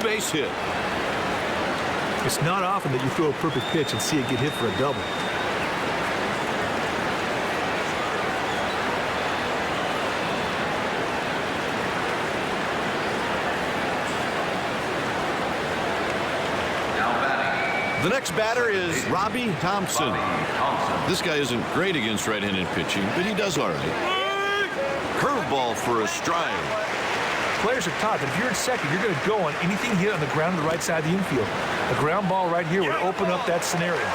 base hit. It's not often that you throw a perfect pitch and see it get hit for a double. The next batter is Robbie Thompson. This guy isn't great against right-handed pitching, but he does all right. Curveball for a strike. Players are taught that if you're in second, you're going to go on anything hit on the ground on the right side of the infield. A ground ball right here would open up that scenario.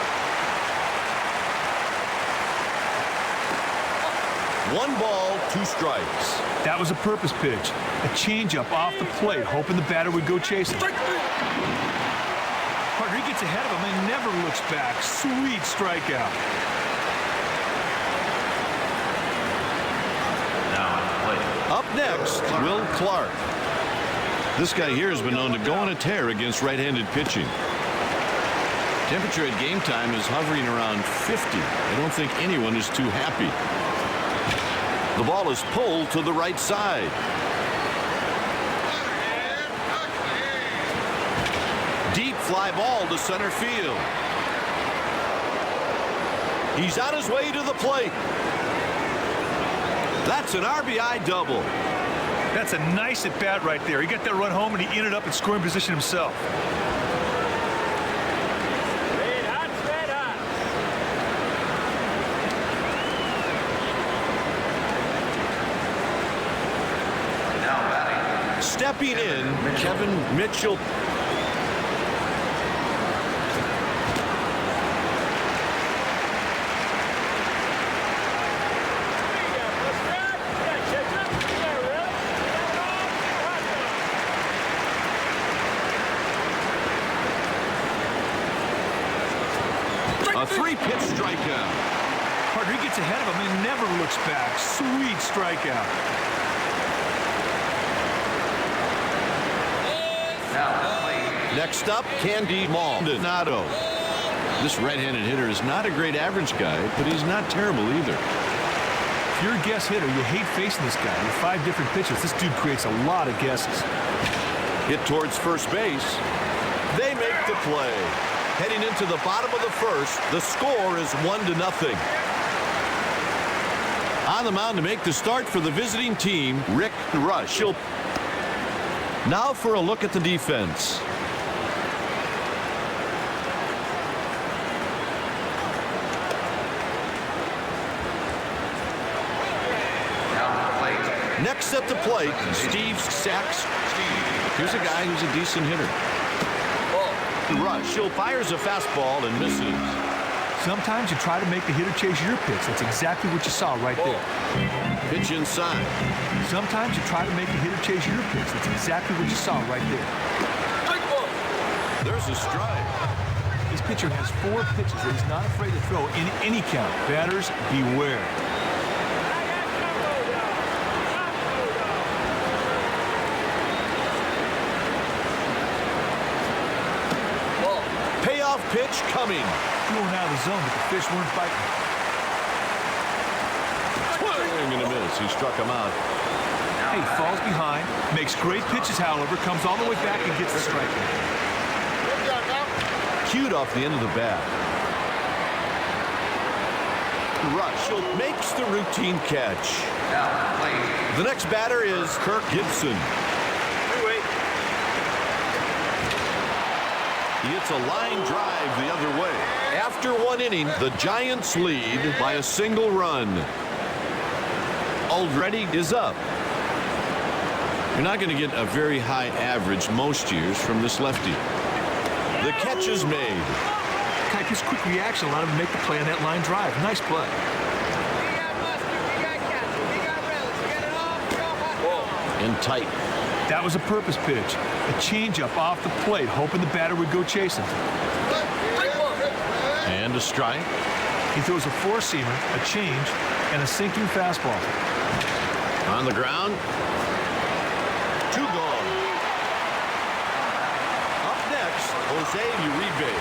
1 ball, 2 strikes. That was a purpose pitch. A changeup off the plate, hoping the batter would go chasing. Partner, he gets ahead of him and never looks back. Sweet strikeout. Up next, Will Clark. This guy here has been known to go on a tear against right-handed pitching. Temperature at game time is hovering around 50. I don't think anyone is too happy. The ball is pulled to the right side. Deep fly ball to center field. He's on his way to the plate. That's an RBI double. That's a nice at-bat right there. He got that run home, and he ended up in scoring position himself. Stepping in, Kevin Mitchell. A 3-pitch strikeout. Partner, he gets ahead of him and never looks back. Sweet strikeout. Next up, Candy Maldonado. This right-handed hitter is not a great average guy, but he's not terrible either. If you're a guess hitter, you hate facing this guy. With 5 different pitches, this dude creates a lot of guesses. Hit towards first base. They make the play. Heading into the bottom of the first, the score is 1-0. On the mound to make the start for the visiting team, Rick Rush. Now for a look at the defense. Next at the plate, Steve Sachs. Here's a guy who's a decent hitter. Rush. Fires a fastball and misses. Sometimes you try to make the hitter chase your pitch. That's exactly what you saw right there. Pitch inside. Sometimes you try to make the hitter chase your pitch. That's exactly what you saw right there. There's a strike. This pitcher has 4 pitches that he's not afraid to throw in any count. Batters, beware. Payoff pitch coming. Going out of the zone, but the fish weren't biting. Swing and a miss. He struck him out. Hey, falls behind, makes great pitches, however, comes all the way back and gets the strike. Cued off the end of the bat. Rush makes the routine catch. The next batter is Kirk Gibson. He hits a line drive the other way. After 1 inning, the Giants lead by a single run. Already is up. You're not going to get a very high average most years from this lefty. The catch is made. His quick reaction allowed him to make the play on that line drive. Nice play. And tight. That was a purpose pitch. A changeup off the plate, hoping the batter would go chasing. And a strike. He throws a 4-seamer, a change, and a sinking fastball. On the ground. 2 gone. Up next, Jose Uribe.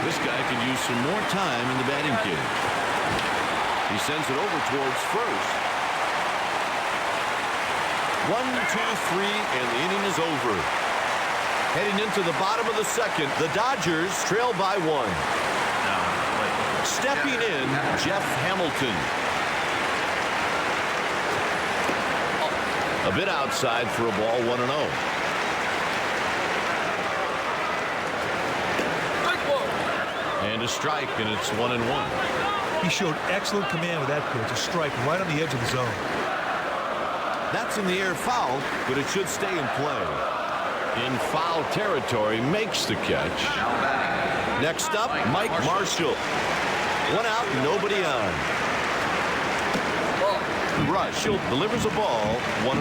This guy could use some more time in the batting cage. He sends it over towards first. 1, 2, 3, and the inning is over. Heading into the bottom of the second, the Dodgers trail by 1. Stepping in, Jeff Hamilton. A bit outside for a ball, 1-0. And a strike, and it's 1-1. He showed excellent command with that pitch, a strike right on the edge of the zone. That's in the air foul, but it should stay in play. In foul territory, makes the catch. Next up, Mike Marshall. 1 out, nobody on. Marshall delivers a ball, 1-0.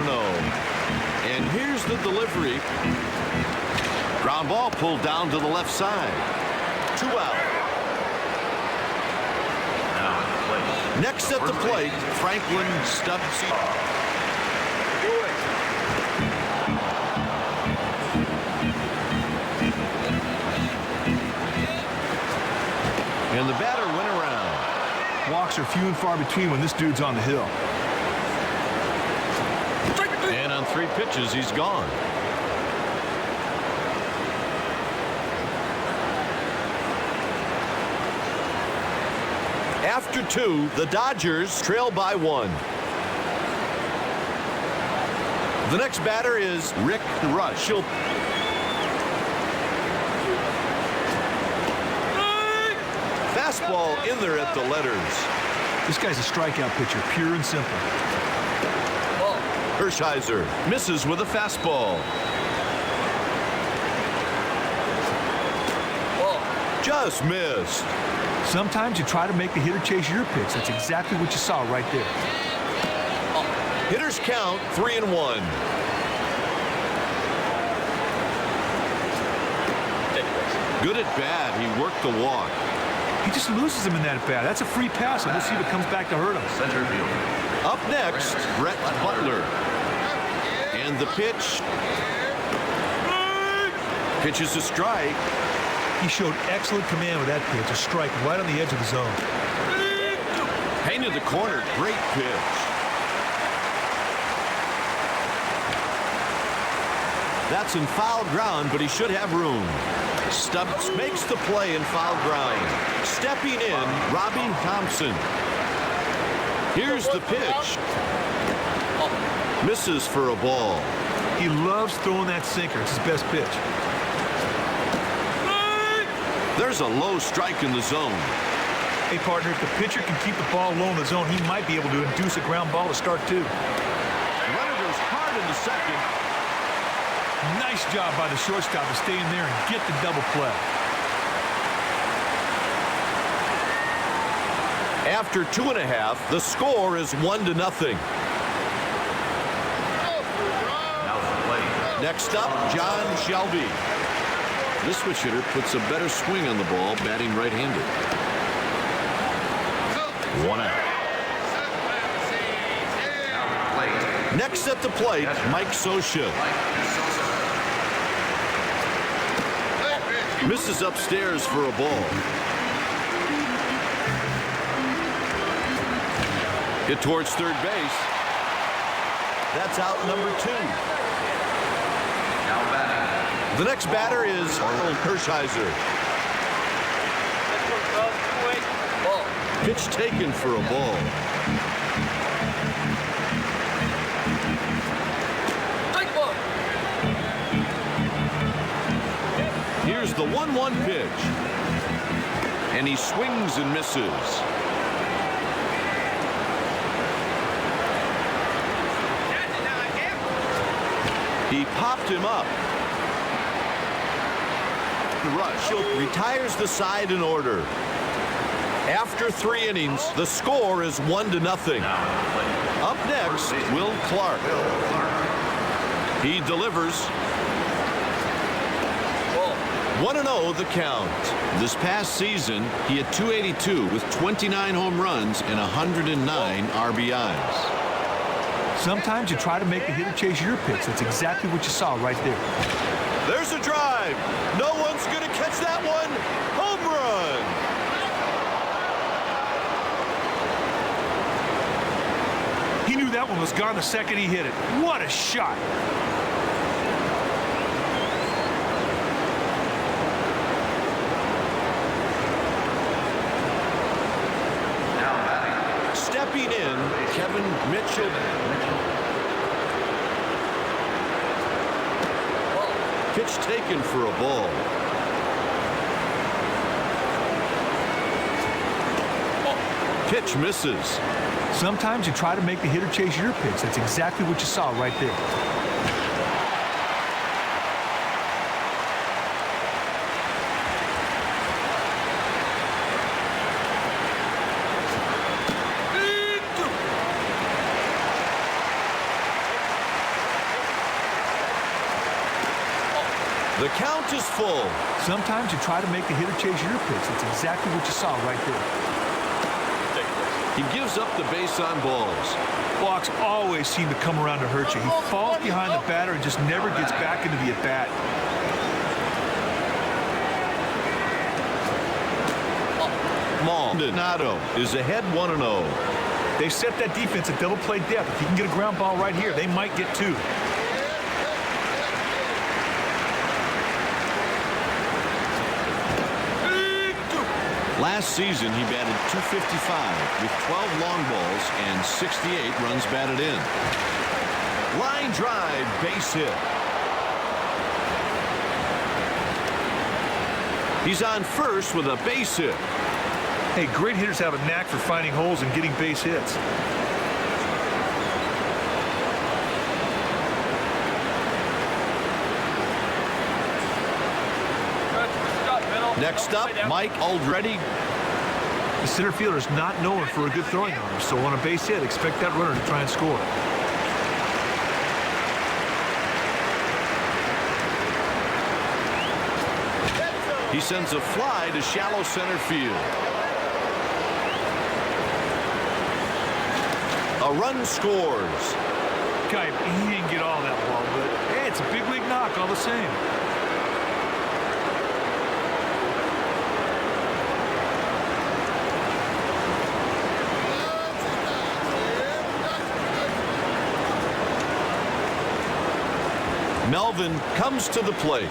And here's the delivery. Ground ball pulled down to the left side. 2 out. Next at the plate, Franklin Stubbs. And the batter went around. Walks are few and far between when this dude's on the hill. And on 3 pitches, he's gone. After 2, the Dodgers trail by 1. The next batter is Rick Rush. Fastball in there at the letters. This guy's a strikeout pitcher, pure and simple. Hershiser misses with a fastball. Just missed. Sometimes you try to make the hitter chase your pitch. That's exactly what you saw right there. Hitters count 3-1. Good at bat. He worked the walk. He just loses him in that at bat. That's a free pass, and we'll see if it comes back to hurt him. Center field. Up next, Brett Butler. And the pitch. Pitches a strike. He showed excellent command with that pitch, a strike right on the edge of the zone. Painted the corner. Great pitch. That's in foul ground, but he should have room. Stubbs makes the play in foul ground. Stepping in, Robbie Thompson. Here's the pitch. Misses for a ball. He loves throwing that sinker. It's his best pitch. There's a low strike in the zone. Hey, partner, if the pitcher can keep the ball low in the zone, he might be able to induce a ground ball to start, too. Runner goes hard in the second. Nice job by the shortstop to stay in there and get the double play. After 2.5, the score is 1-0. Next up, John Shelby. This switch hitter puts a better swing on the ball, batting right-handed. 1 out. Next at the plate, Mike Scioscia. Misses upstairs for a ball. Hit towards third base. That's out number 2. Now batting. The next batter is Arnold Hershiser. Pitch taken for a ball. Here's the 1-1 pitch. And he swings and misses. He popped him up. Rush retires the side in order. After 3 innings, the score is 1-0. Up next, Will Clark. He delivers. 1-0 the count. This past season, he had .282 with 29 home runs and 109 RBIs. Sometimes you try to make the hitter chase your pitch. That's exactly what you saw right there. There's a drive. No one's going to catch that one. Home run. He knew that one was gone the second he hit it. What a shot. Kevin Mitchell. Pitch taken for a ball. Pitch misses. Sometimes you try to make the hitter chase your pitch. That's exactly what you saw right there. The count is full. Sometimes you try to make the hitter chase your pitch. That's exactly what you saw right there. He gives up the base on balls. Walks always seem to come around to hurt you. He falls behind the batter and just never gets back into the at-bat. Maldonado is ahead 1-0. They set that defense at double play depth. If you can get a ground ball right here, they might get two. Last season, he batted .255 with 12 long balls and 68 runs batted in. Line drive, base hit. He's on first with a base hit. Hey, great hitters have a knack for finding holes and getting base hits. Next up, Mike Aldretti. The center fielder is not known for a good throwing arm, so on a base hit, expect that runner to try and score. He sends a fly to shallow center field. A run scores. Guy, he didn't get all that ball, but hey, it's a big league knock all the same. Melvin comes to the plate.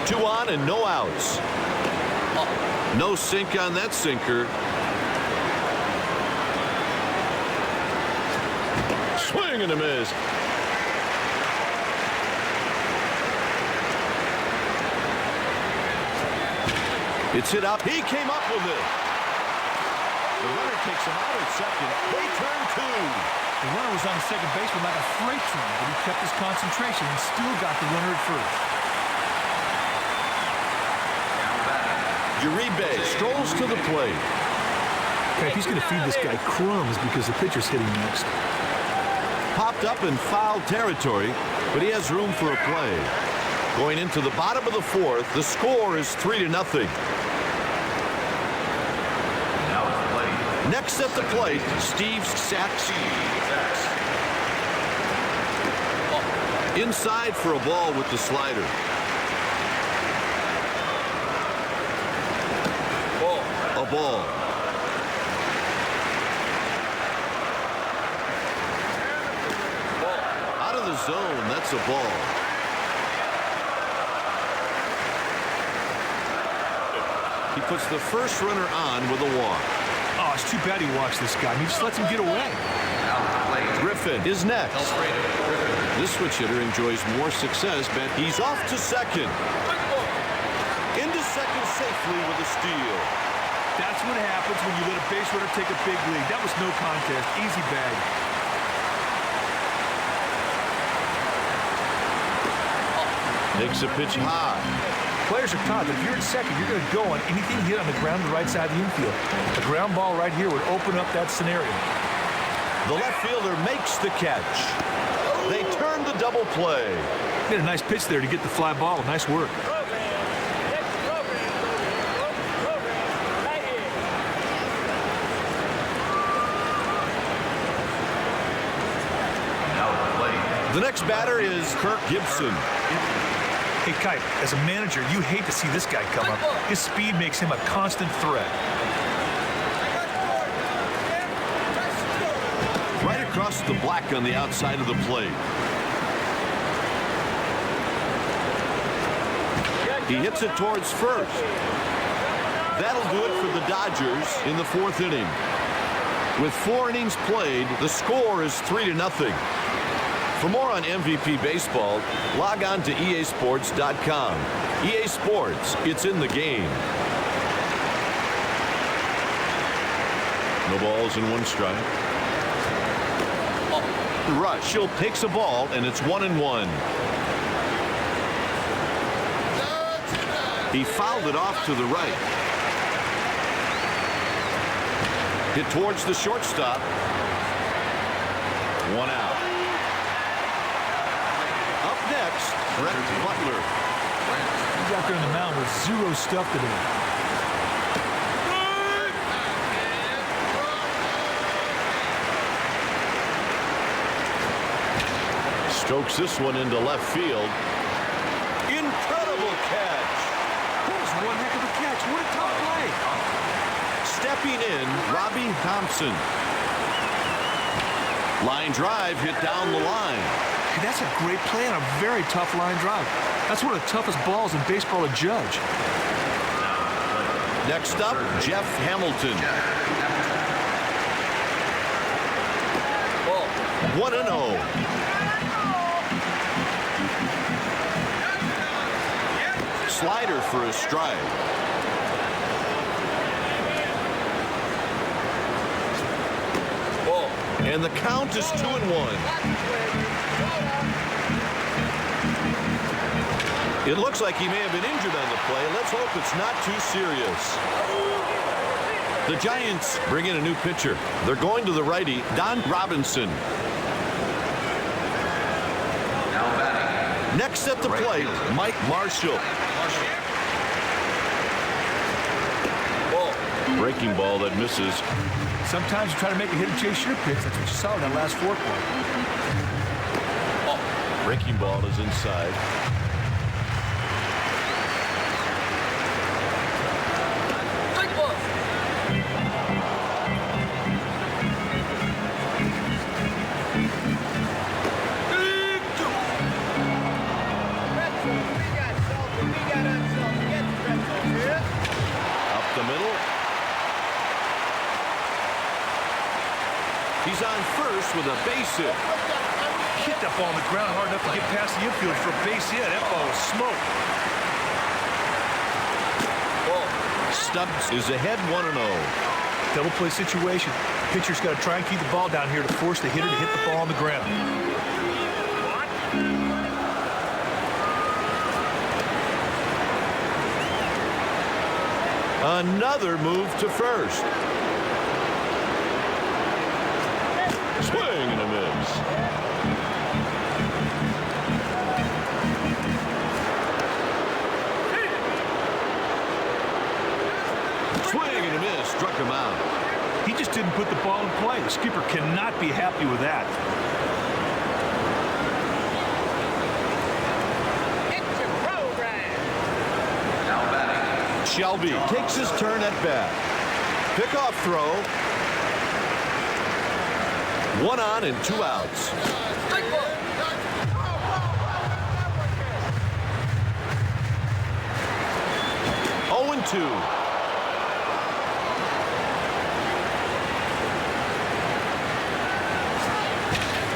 2 on and no outs. No sink on that sinker. Swing and a miss. It's hit up. He came up with it. The runner takes him out at second. They turn two. The runner was on second baseman like a freight train, but he kept his concentration and still got the runner at first. Uribe strolls to the plate. Okay, if he's going to feed this guy crumbs because the pitcher's hitting next. Popped up in foul territory, but he has room for a play. Going into the bottom of the fourth, the score is 3-0. Next at the plate, Steve Sachs. Inside for a ball with the slider. A ball. Out of the zone, that's a ball. He puts the first runner on with a walk. Oh, it's too bad he walks this guy. He just lets him get away. Griffin is next. This switch hitter enjoys more success, but he's off to second. Into second safely with a steal. That's what happens when you let a base runner take a big lead. That was no contest. Easy bag. Takes a pitch high. Players are taught that if you're at second, you're going to go on anything hit on the ground to the right side of the infield. A ground ball right here would open up that scenario. The left fielder makes the catch. They turn the double play. He had a nice pitch there to get the fly ball. Nice work. The next batter is Kirk Gibson. Hey, Kite, as a manager, you hate to see this guy come up. His speed makes him a constant threat. Right across the black on the outside of the plate. He hits it towards first. That'll do it for the Dodgers in the fourth inning. With 4 innings played, the score is 3-0. For more on MVP baseball, log on to easports.com. EA Sports, it's in the game. No balls and 1 strike. Rush. He'll takes a ball, and it's 1-1. He fouled it off to the right. Hit towards the shortstop. 1 out. Up next, Brett Butler. He's out there on the mound with 0 stuff today. Strokes this one into left field. Incredible catch. That was one heck of a catch. What a tough play. Stepping in, Robbie Thompson. Line drive hit down the line. Hey, that's a great play on a very tough line drive. That's one of the toughest balls in baseball to judge. Next up, Jeff Hamilton. 1-0. Slider for a strike. And the count is 2-1. It looks like he may have been injured on the play. Let's hope it's not too serious. The Giants bring in a new pitcher. They're going to the righty, Don Robinson. Next at the plate, Mike Marshall. Breaking ball that misses. Sometimes you try to make a hit and chase your pitch. That's what you saw in that last fork ball. Breaking ball is inside. Up the middle. He's on first with a base hit. Hit that ball on the ground hard enough to get past the infield for a base hit. That ball was smoke. Stubbs is ahead 1-0. Double play situation. Pitcher's got to try and keep the ball down here to force the hitter to hit the ball on the ground. Another move to first. Swing and a miss. Swing and a miss. Struck him out. He just didn't put the ball in play. The skipper cannot be happy with that. Shelby takes his turn at bat. Pickoff throw. 1 on and 2 outs. Oh and 2.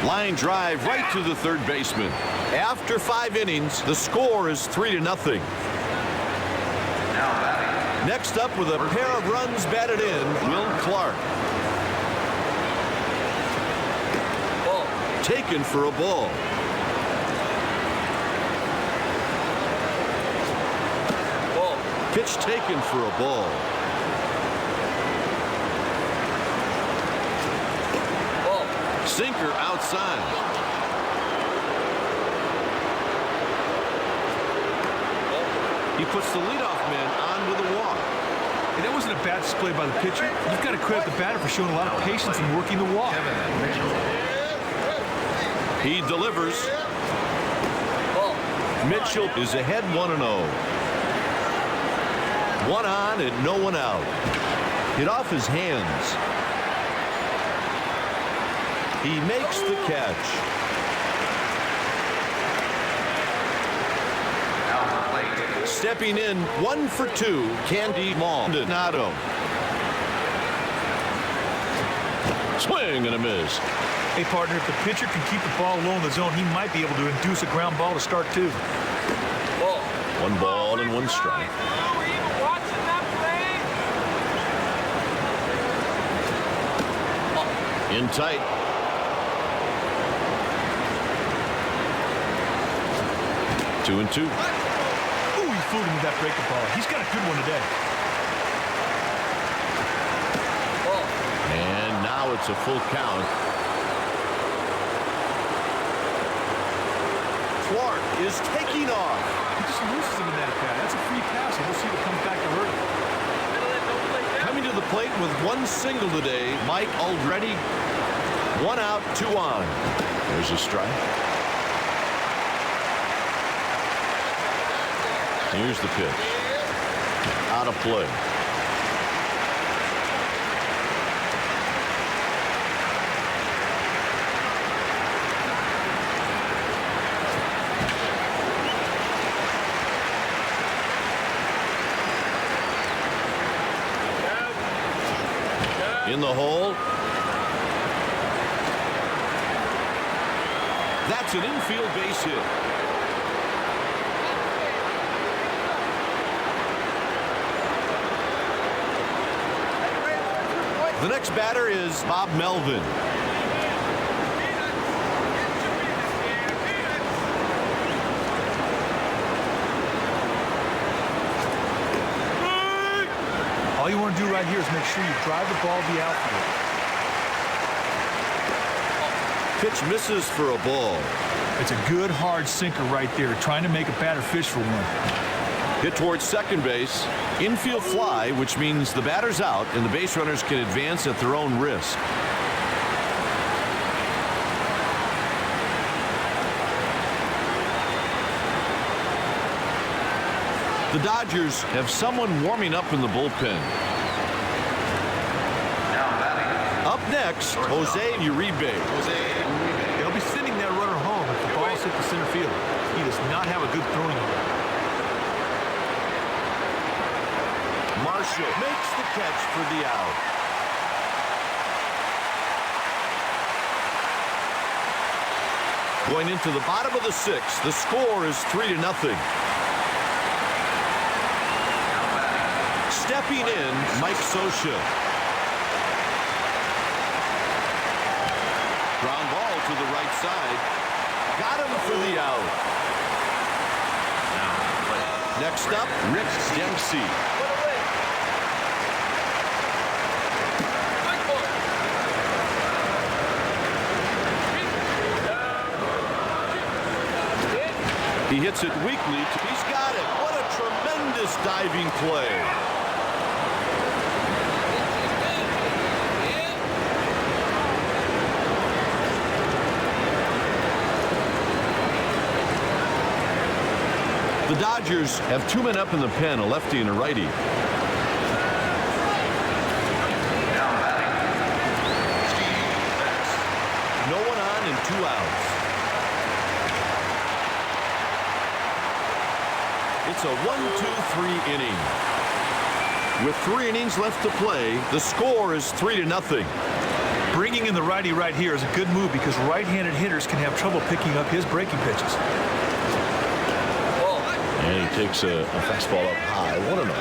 Line drive right to the third baseman. After 5 innings, the score is 3-0. Next up with a pair of runs batted in, Will Clark. Taken for a ball. Pitch taken for a ball. Sinker outside. He puts the leadoff man on with a walk. Hey, that wasn't a bad display by the pitcher. You've got to credit the batter for showing a lot of patience in working the walk. He delivers. Mitchell is ahead 1-0. 1 on and no one out. Hit off his hands. He makes the catch. Stepping in 1 for 2, Candy Maldonado. Swing and a miss. Hey, partner, if the pitcher can keep the ball low in the zone, he might be able to induce a ground ball to start, too. One ball and one strike. In tight. 2-2. Ooh, he flew him with that breaking ball. He's got a good one today. And now it's a full count. Clark is taking off. He just loses him in that at bat. That's a free pass, and we'll see if it comes back to hurt him. Coming to the plate with one single today, Mike already. 1 out, 2 on. There's a strike. Here's the pitch. Out of play. In the hole. That's an infield base hit. The next batter is Bob Melvin. All you want to do right here is make sure you drive the ball to the outfield. Pitch misses for a ball. It's a good, hard sinker right there, trying to make a batter fish for one. Hit towards second base. Infield fly, which means the batter's out and the base runners can advance at their own risk. The Dodgers have someone warming up in the bullpen. Up next, Jose Uribe. They'll be sending that runner home if the ball's hit the center field. He does not have a good throwing arm. Marshall makes the catch for the out. Going into the bottom of the 6th, the score is 3-0. Stepping in, Mike Scioscia. Ground ball to the right side. Got him for the out. Next up, Rick Dempsey. He hits it weakly. He's got it. What a tremendous diving play. The Dodgers have 2 men up in the pen, a lefty and a righty. No one on and 2 outs. It's a 1-2-3 inning. With 3 innings left to play, the score is 3-0. Bringing in the righty right here is a good move because right-handed hitters can have trouble picking up his breaking pitches. And he takes a fastball up high. 1-0.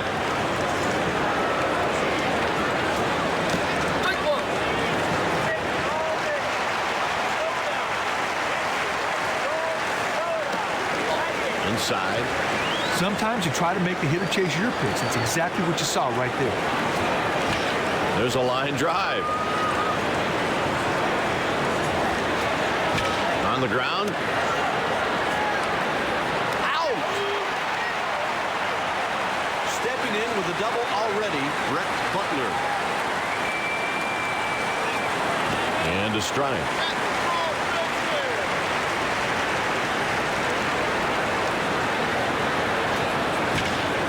Inside. Sometimes you try to make the hitter chase your pitch. That's exactly what you saw right there. There's a line drive. On the ground. In with a double already, Brett Butler. And a strike.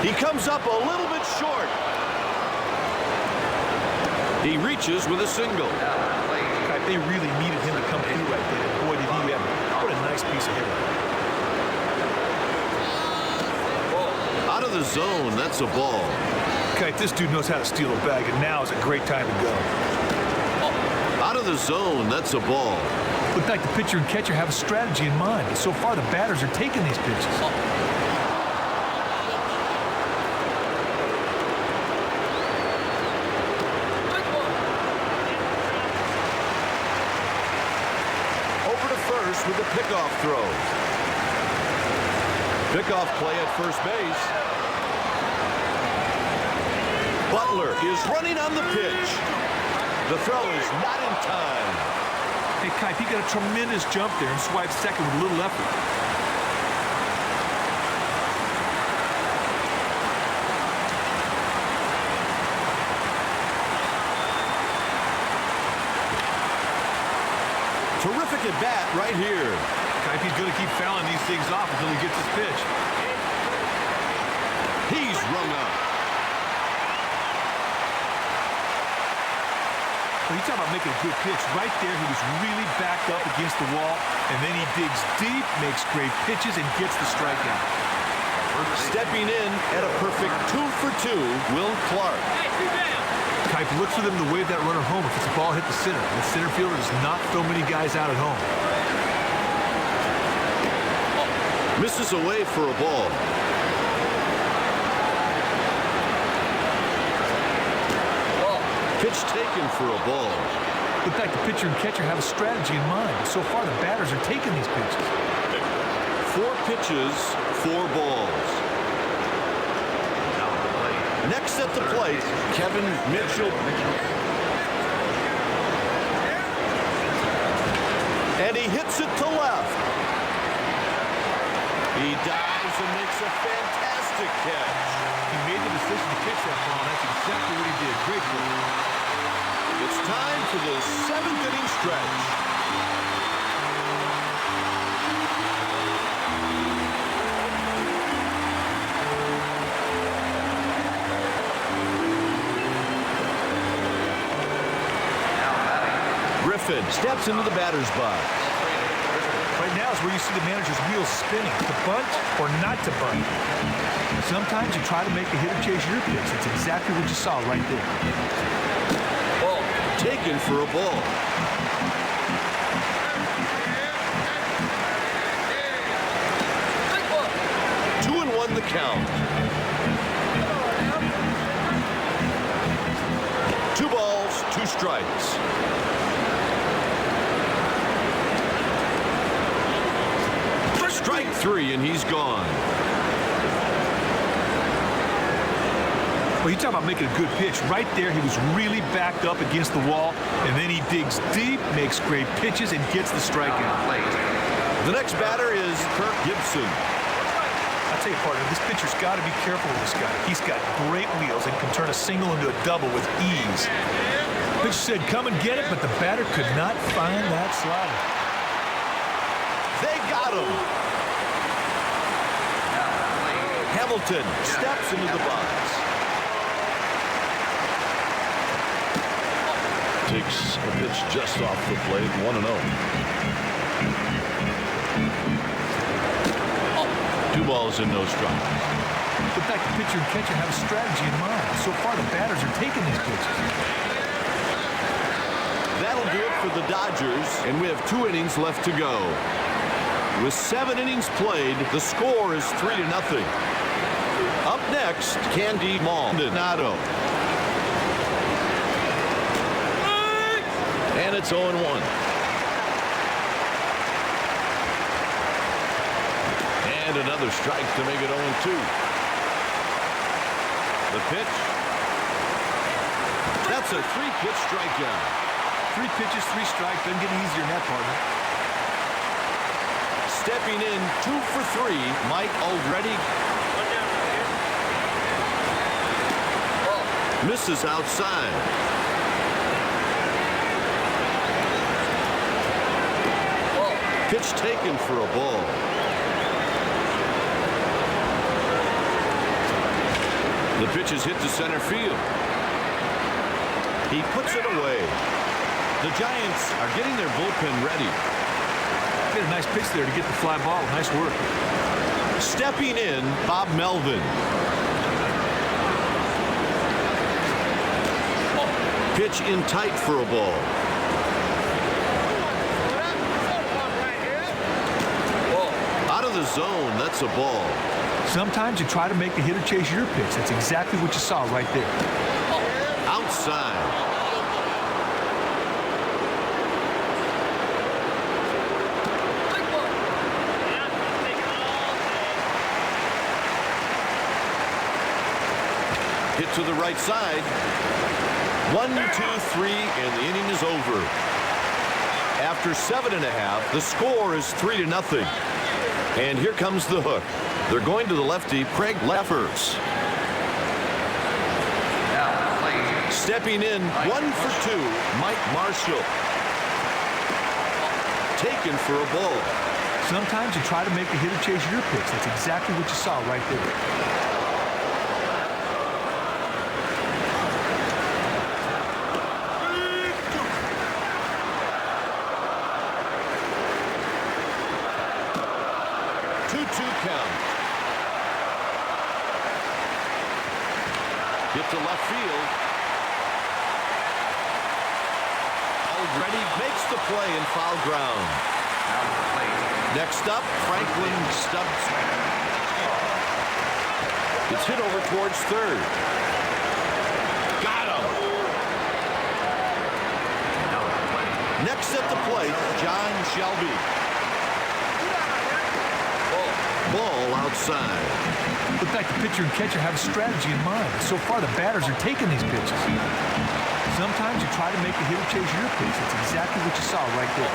He comes up a little bit short. He reaches with a single. In fact, they really needed him to come through right there. Boy, did he ever. What a nice piece of hitting. Out of the zone, that's a ball. Okay, this dude knows how to steal a bag, and now is a great time to go. Out of the zone, that's a ball. Looked like the pitcher and catcher have a strategy in mind, but so far the batters are taking these pitches. Over to first with the pickoff throw. Pickoff play at first base. Butler is running on the pitch. The throw is not in time. Hey, Kipe, he got a tremendous jump there and swiped second with a little effort. Terrific at bat right here. Kipe's going to keep fouling these things off until he gets his pitch. He's rung up. Well, you talk about making a good pitch. Right there, he was really backed up against the wall, and then he digs deep, makes great pitches, and gets the strikeout. Stepping in at a perfect 2 for 2, Will Clark. Kipe, look for them to wave that runner home if it's a ball hit the center. The center fielder does not throw many guys out at home. Misses away for a ball. Pitch taken for a ball. Looked like the pitcher and catcher have a strategy in mind. So far, the batters are taking these pitches. 4 pitches, 4 balls. Next at the plate, Kevin Mitchell. And he hits it to left. He dives and makes a fantastic catch. He made the decision to pitch that ball, and that's exactly what he did. Great play. It's time for the 7th inning stretch. Griffin steps into the batter's box. Right now is where you see the manager's wheels spinning, to bunt or not to bunt. Sometimes you try to make the hitter chase your pitch. That's exactly what you saw right there. Ball taken for a ball. Two and one the count. 2 balls, 2 strikes. Strike 3, and he's gone. Well, you talk about making a good pitch. Right there, he was really backed up against the wall, and then he digs deep, makes great pitches, and gets the strikeout. The next batter is Kirk Gibson. I'll tell you, partner, this pitcher's got to be careful with this guy. He's got great wheels and can turn a single into a double with ease. Pitcher said, come and get it, but the batter could not find that slider. They got him. Hamilton steps into the box. Takes a pitch just off the plate, 1-0. 2 balls and no strikes. Looked like the pitcher and catcher have a strategy in mind. So far, the batters are taking these pitches. That'll do it for the Dodgers, and we have 2 innings left to go. With 7 innings played, the score is 3-0. Up next, Candy Maldonado. And it's 0-1. And another strike to make it 0-2. The pitch. That's a 3-pitch strikeout. 3 pitches, 3 strikes. Doesn't get easier than that, partner. Stepping in 2 for 3, Mike Aldrete. Misses outside. Pitch taken for a ball. The pitch is hit to center field. He puts it away. The Giants are getting their bullpen ready. Hit a nice pitch there to get the fly ball. Nice work. Stepping in, Bob Melvin. Pitch in tight for a ball. zone. That's a ball. Sometimes you try to make the hitter chase your pitch. That's exactly what you saw right there. Outside. Hit to the right side. 1, 2, 3, and the inning is over. After 7.5, the score is 3-0. And here comes the hook. They're going to the lefty, Craig Leffers. Stepping in, 1 for 2, Mike Marshall. Taken for a ball. Sometimes you try to make the hitter chase your pitch. That's exactly what you saw right there. Hit to left field. Already makes the play in foul ground. Next up, Franklin Stubbs. It's hit over towards third. Got him. Next at the plate, John Shelby. Ball outside. Looked like the pitcher and catcher have a strategy in mind. So far, the batters are taking these pitches. Sometimes you try to make the hitter chase your pitch. That's exactly what you saw right there.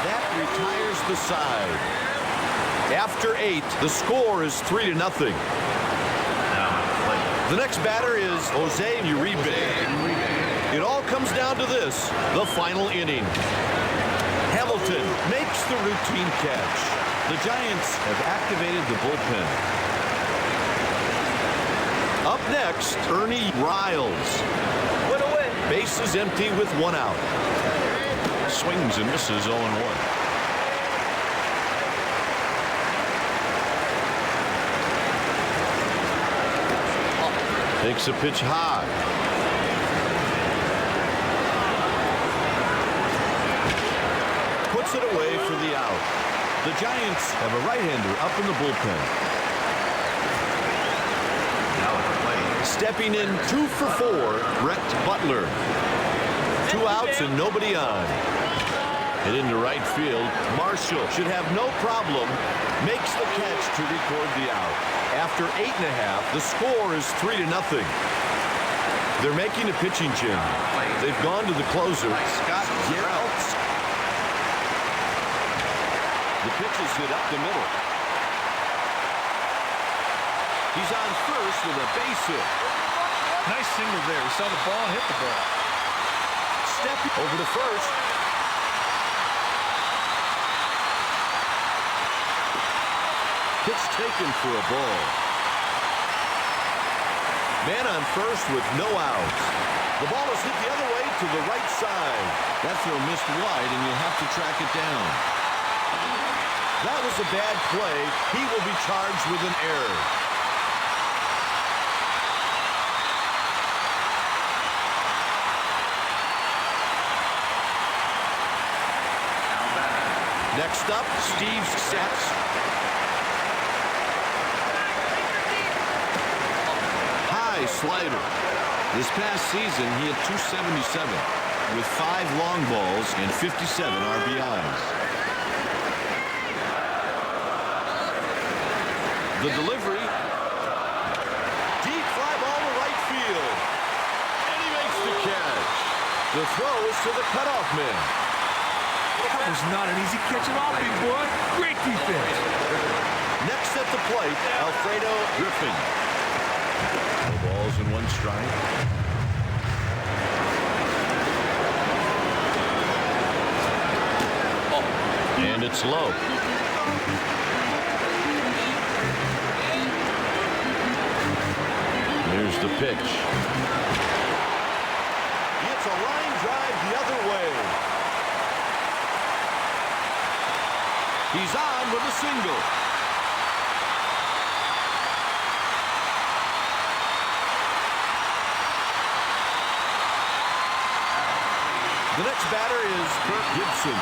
That retires the side. After 8, the score is 3-0. The next batter is Jose Uribe. It all comes down to this, the final inning. Hamilton makes the routine catch. The Giants have activated the bullpen. Up next, Ernie Riles. Bases empty with 1 out. Swings and misses 0-1. Takes a pitch high. Puts it away for the out. The Giants have a right-hander up in the bullpen. Stepping in 2 for 4, Brett Butler. 2 outs and nobody on. Hit into right field. Marshall should have no problem. Makes the catch to record the out. After 8.5, the score is 3-0. They're making a pitching change. They've gone to the closer, Scott Geralt. The pitch is hit up the middle. He's on first with a base hit. Nice single there. He saw the ball and hit the ball. Step over to first. Pitch taken for a ball. Man on first with no outs. The ball is hit the other way to the right side. That throw missed wide, and you'll have to track it down. That was a bad play. He will be charged with an error. Next up, Steve Setz. High slider. This past season, he had 277 with 5 long balls and 57 RBIs. The delivery. Deep fly ball to right field. And he makes the catch. The throw is to the cutoff man. That was not an easy catch at all, big boy. Great defense. Next at the plate, Alfredo Griffin. No balls and 1 strike. And it's low. Here's the pitch. It's a line drive the other way. He's on with a single. The next batter is Kirk Gibson.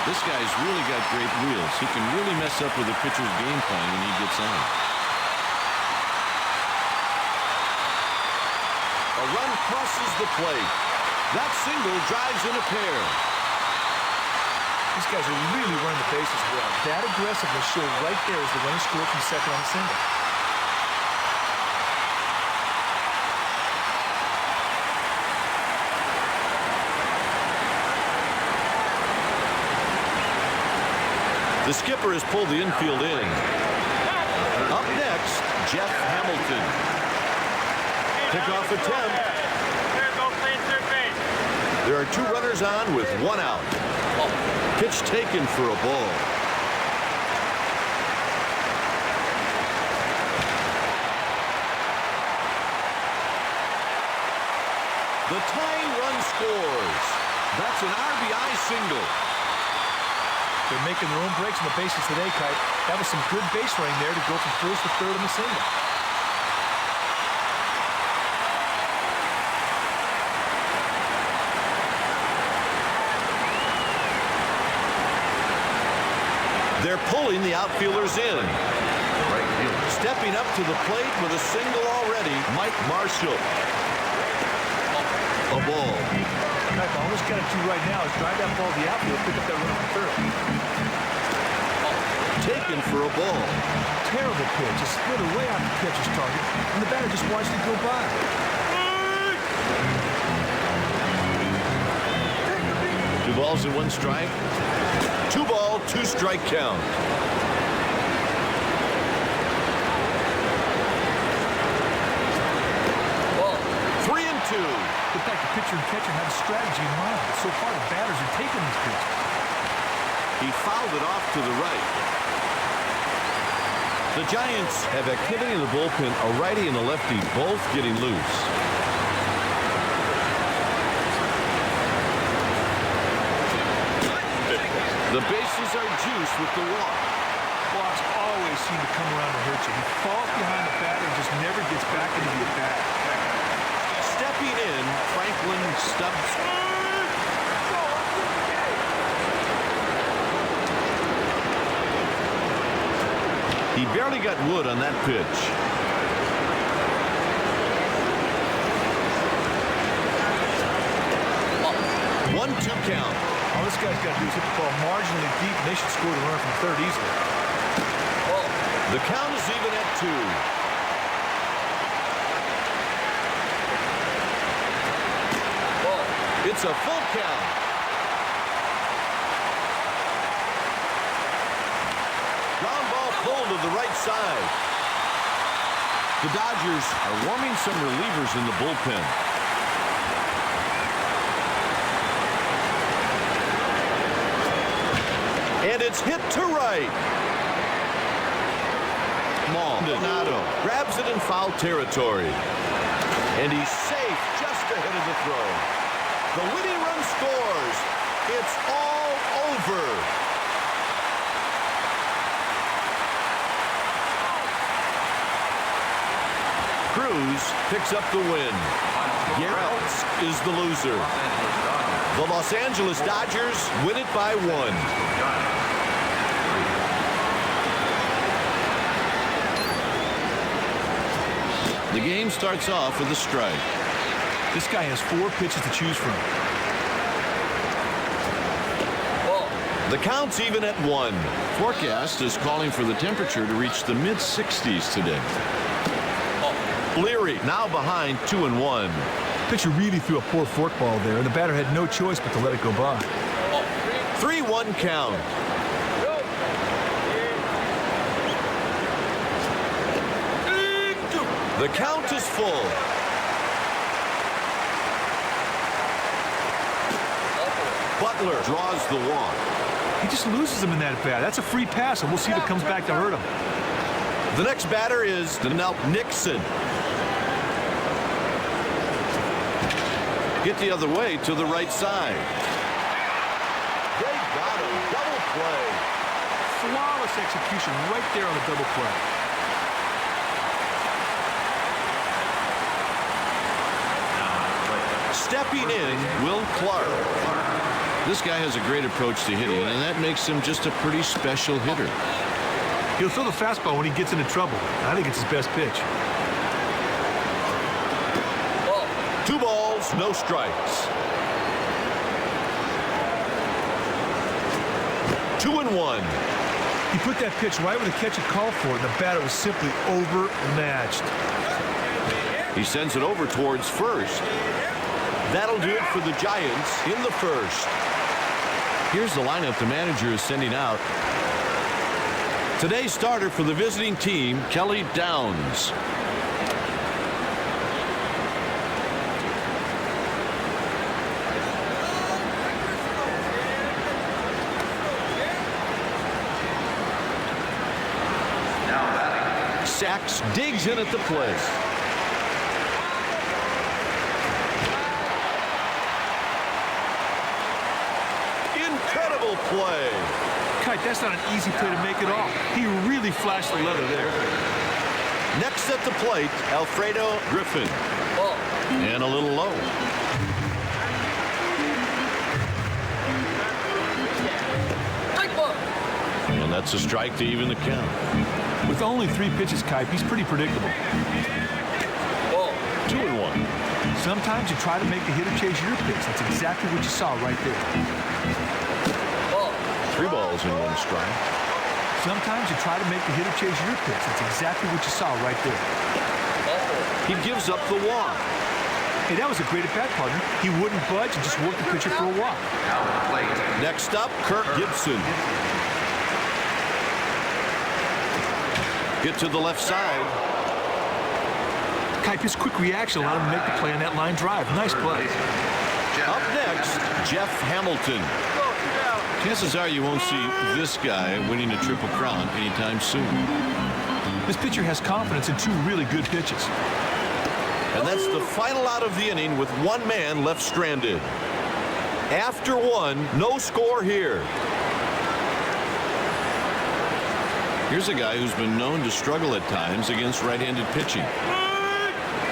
This guy's really got great wheels. He can really mess up with the pitcher's game plan when he gets on. A run crosses the plate. That single drives in a pair. These guys are really running the bases well. That aggressiveness showed right there as the runner scored from second on the single. The skipper has pulled the infield in. Up next, Jeff Hamilton. Pickoff attempt. There are 2 runners on with 1 out. Pitch taken for a ball. The tying run scores. That's an RBI single. They're making their own breaks on the bases today, Kite. That was some good base running there to go from first to third on the single. They're pulling the outfielders in. Stepping up to the plate with a single already, Mike Marshall. A ball. All this got to do right now is drive that ball to the outfield, pick up that run from third. Taken for a ball. Terrible pitch. It slid away off the catcher's target, and the batter just watched it go by. 2 balls and 1 strike. 2 ball, 2 strike count. Ball. 3 and 2. In fact, the pitcher and catcher have a strategy in mind. So far, the batters are taking these pitches. He fouled it off to the right. The Giants have activity in the bullpen. A righty and a lefty both getting loose. The bases are juiced with the walk. Walks always seem to come around to hurt you. He falls behind the batter and just never gets back into the at-bat. Stepping in, Franklin Stubbs. He barely got wood on that pitch. One-two count. All this guy's got to do is hit the ball marginally deep, and they should score the runner from third easily. The count is even at 2. It's a full count. Ground ball pulled to the right side. The Dodgers are warming some relievers in the bullpen. And it's hit to right. Maldonado grabs it in foul territory. And he's safe just ahead of the throw. The winning run scores. It's all over. Cruz picks up the win. Garrett is the loser. The Los Angeles Dodgers win it by 1. The game starts off with a strike. This guy has 4 pitches to choose from. The count's even at 1. Forecast is calling for the temperature to reach the mid-60s today. Leary now behind 2-1. Pitcher really threw a poor forkball there, and the batter had no choice but to let it go by. 3-1 count. The count is full. Butler draws the walk. He just loses him in that at-bat. That's a free pass, and we'll see if it comes back to hurt him. The next batter is Denell Nixon. Hit the other way to the right side. They got him. Double play. Flawless execution right there on the double play. Stepping in, Will Clark. This guy has a great approach to hitting, and that makes him just a pretty special hitter. He'll throw the fastball when he gets into trouble. I think it's his best pitch. 2 balls, no strikes. 2-1. He put that pitch right where the catcher called for it, and the batter was simply overmatched. He sends it over towards first. That'll do it for the Giants in the first. Here's the lineup the manager is sending out. Today's starter for the visiting team, Kelly Downs. Sachs digs in at the plate. Incredible play. Kite, that's not an easy play to make it off. He really flashed the leather there. Next at the plate, Alfredo Griffin. And a little low. And that's a strike to even the count. With only 3 pitches, Kite, he's pretty predictable. 2-1. Sometimes you try to make the hitter chase your pitch. That's exactly what you saw right there. 3 balls and 1 strike. Sometimes you try to make the hitter chase your pitch. That's exactly what you saw right there. He gives up the walk. Hey, that was a great at-bat, partner. He wouldn't budge and just worked the pitcher for a walk. Next up, Kirk Gibson. Get to the left side. Kite, his quick reaction allowed him to make the play on that line drive. Nice play. Up next, Jeff Hamilton. Chances are you won't see this guy winning a Triple Crown anytime soon. This pitcher has confidence in 2 really good pitches. And that's the final out of the inning with 1 man left stranded. After 1, no score here. Here's a guy who's been known to struggle at times against right-handed pitching.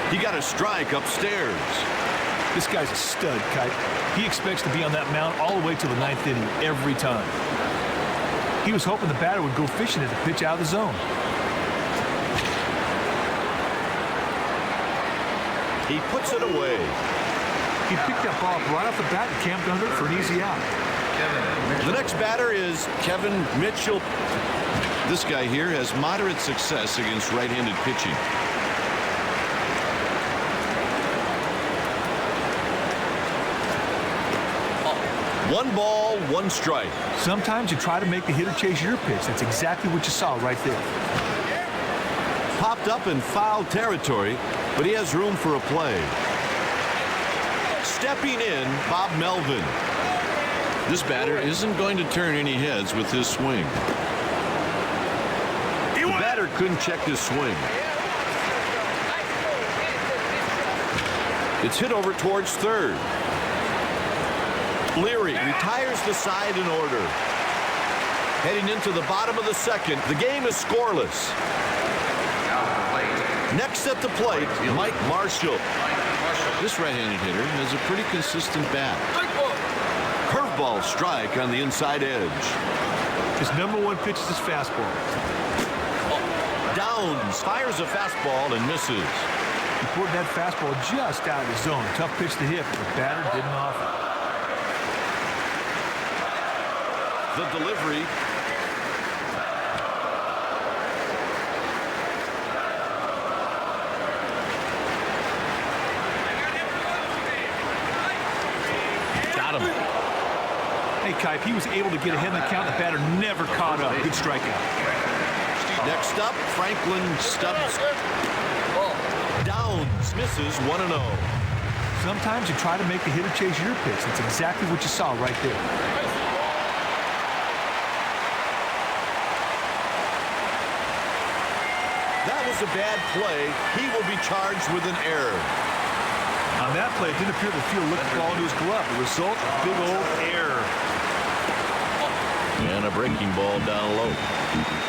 He got a strike upstairs. This guy's a stud, Kite. He expects to be on that mound all the way to the 9th inning every time. He was hoping the batter would go fishing at the pitch out of the zone. He puts it away. He picked that ball up right off the bat and camped under it for an easy out. The next batter is Kevin Mitchell. This guy here has moderate success against right-handed pitching. One ball, 1 strike. Sometimes you try to make the hitter chase your pitch. That's exactly what you saw right there. Popped up in foul territory, but he has room for a play. Stepping in, Bob Melvin. This batter isn't going to turn any heads with his swing. The batter couldn't check his swing. It's hit over towards third. Leary retires the side in order. Heading into the bottom of the second, the game is scoreless. Next at the plate, Mike Marshall. This right-handed hitter has a pretty consistent bat. Curveball strike on the inside edge. His #1 pitch is his fastball. Downs fires a fastball and misses. He poured that fastball just out of the zone. Tough pitch to hit, but the batter didn't offer. The delivery. Got him. Hey, Kipe, he was able to get ahead in the count. The batter never caught up. Good strikeout. Next up, Franklin Stubbs. Downs misses 1-0. Sometimes you try to make the hitter chase your pitch. That's exactly what you saw right there. That was a bad play. He will be charged with an error. On that play, it didn't appear the field looked the ball into his glove. The result, a big old error. And a breaking ball down low.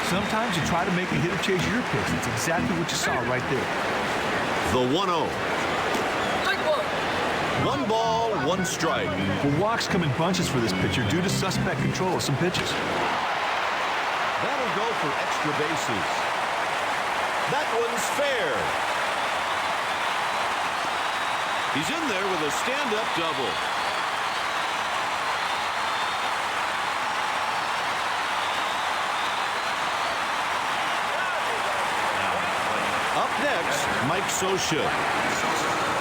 Sometimes you try to make the hitter chase your pitch. That's exactly what you saw right there. The 1-0. 1 ball, 1 strike. Well, walks come in bunches for this pitcher due to suspect control of some pitches. That'll go for extra bases. That one's fair. He's in there with a stand-up double. Up next, Mike Scioscia.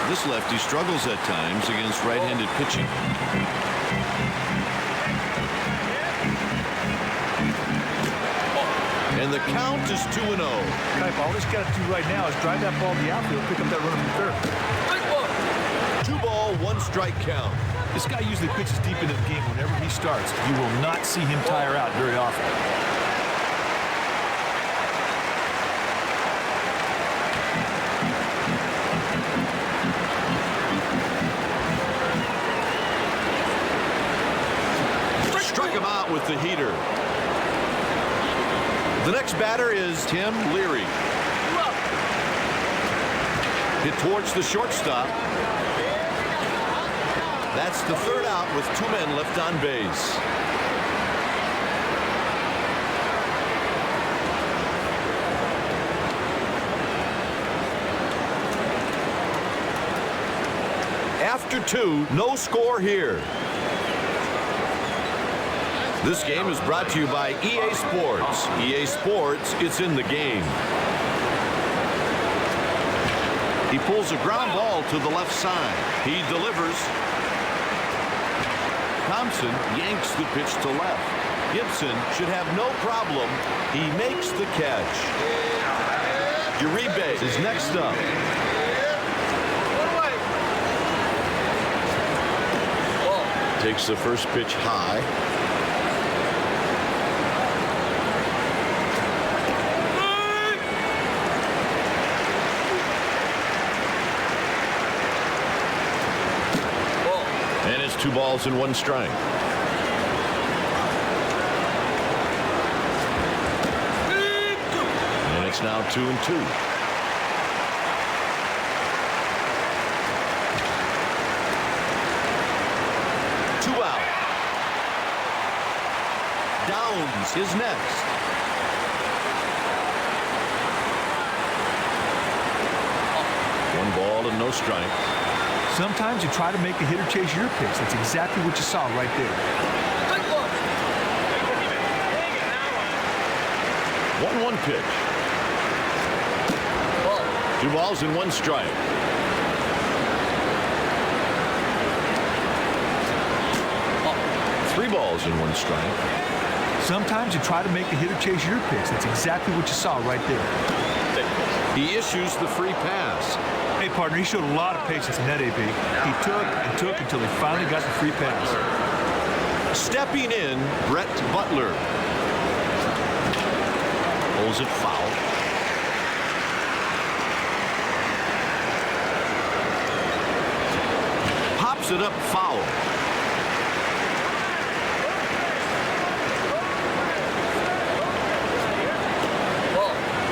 This lefty struggles at times against right-handed pitching. And the count is 2-0. Type, all he's got to do right now is drive that ball to the outfield, pick up that runner from third. 2 ball, 1 strike count. This guy usually pitches deep into the game whenever he starts. You will not see him tire out very often. Struck him out with the heater. The next batter is Tim Leary. Hit towards the shortstop. That's the third out with 2 men left on base. After 2, no score here. This game is brought to you by EA Sports. EA Sports, it's in the game. He pulls a ground ball to the left side. He delivers. Thompson yanks the pitch to left. Gibson should have no problem. He makes the catch. Uribe is next up. Takes the first pitch high. And it's 2 balls and 1 strike. And it's now 2-2. Downs is next. One ball and no strike. Sometimes you try to make the hitter chase your pitch. That's exactly what you saw right there. 1-1 pitch. 2 balls and 1 strike. Three balls and 1 strike. Sometimes you try to make the hitter chase your pitch. That's exactly what you saw right there. He issues the free pass. Hey, partner, he showed a lot of patience in that AB. He took and took until he finally got the free pass. Stepping in, Brett Butler. Pulls it foul. Pops it up foul.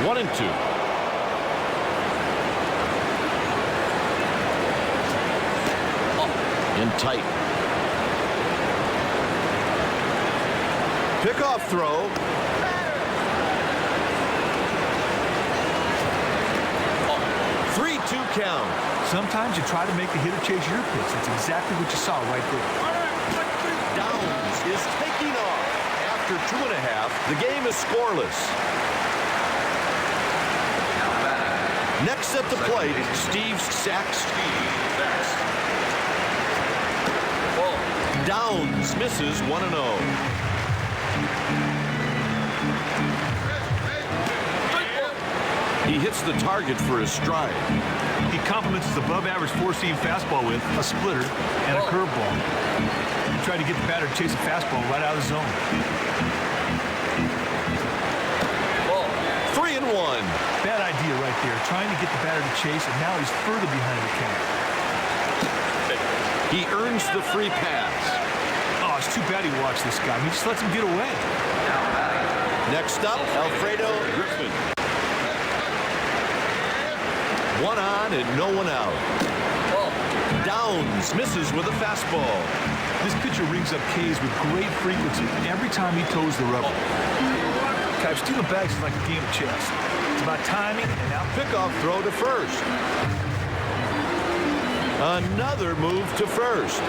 1-2. In tight. Pickoff throw. Oh, 3-2 count. Sometimes you try to make the hitter chase your pitch. That's exactly what you saw right there. Downs is taking off. After 2.5, the game is scoreless. Next at the plate, Steve Saxton. Downs misses 1-0. He hits the target for his stride. He complements his above-average four-seam fastball with a splitter and a curveball. He tried to get the batter to chase a fastball right out of the zone. 3-1. Bad idea right there, trying to get the batter to chase, and now he's further behind the count. He earns the free pass. Oh, it's too bad he watched this guy. He just lets him get away. Next up, Alfredo Griffin. 1 on and no one out. Downs misses with a fastball. This pitcher rings up K's with great frequency every time he toes the rubber. Guys, stealing bags is like a game of chess. It's about timing and now Pickoff throw to first. Another move to first.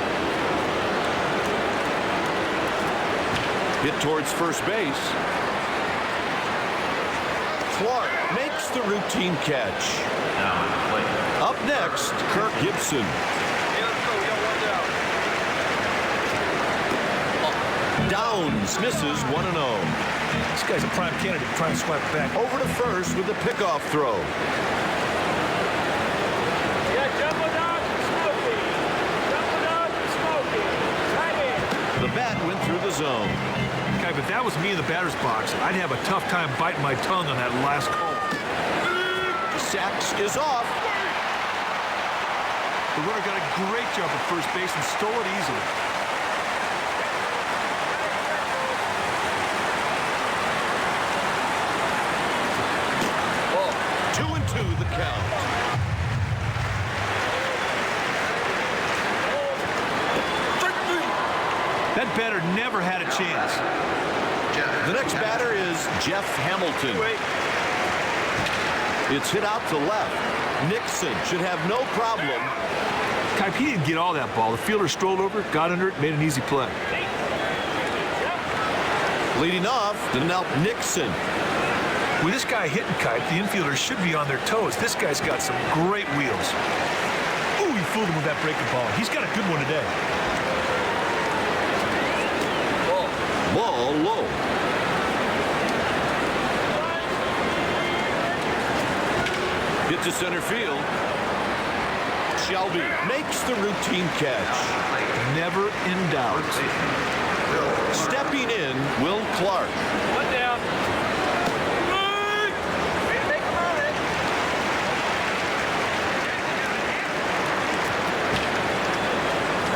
Hit towards first base. Clark makes the routine catch. Up next, Kirk Gibson. Downs misses 1-0. this guy's a prime candidate to try and swipe back. Over to first with a pickoff throw. The bat went through the zone. Okay, but that was me in the batter's box. I'd have a tough time biting my tongue on that last call. Sacks is off. The runner got a great job at first base and stole it easily. Oh, 2-2 the count. That batter never had a chance. The next batter is Jeff Hamilton. It's hit out to left. Nixon should have no problem. Kipe, he didn't get all that ball. The fielder strolled over, got under it, made an easy play. Leading off, Denelt Nixon. With this guy hitting Kipe, the infielders should be on their toes. This guy's got some great wheels. Ooh, he fooled him with that breaking ball. He's got a good one today. Ball low. Hit to center field. Shelby makes the routine catch. Never in doubt. Stepping in, Will Clark. One down.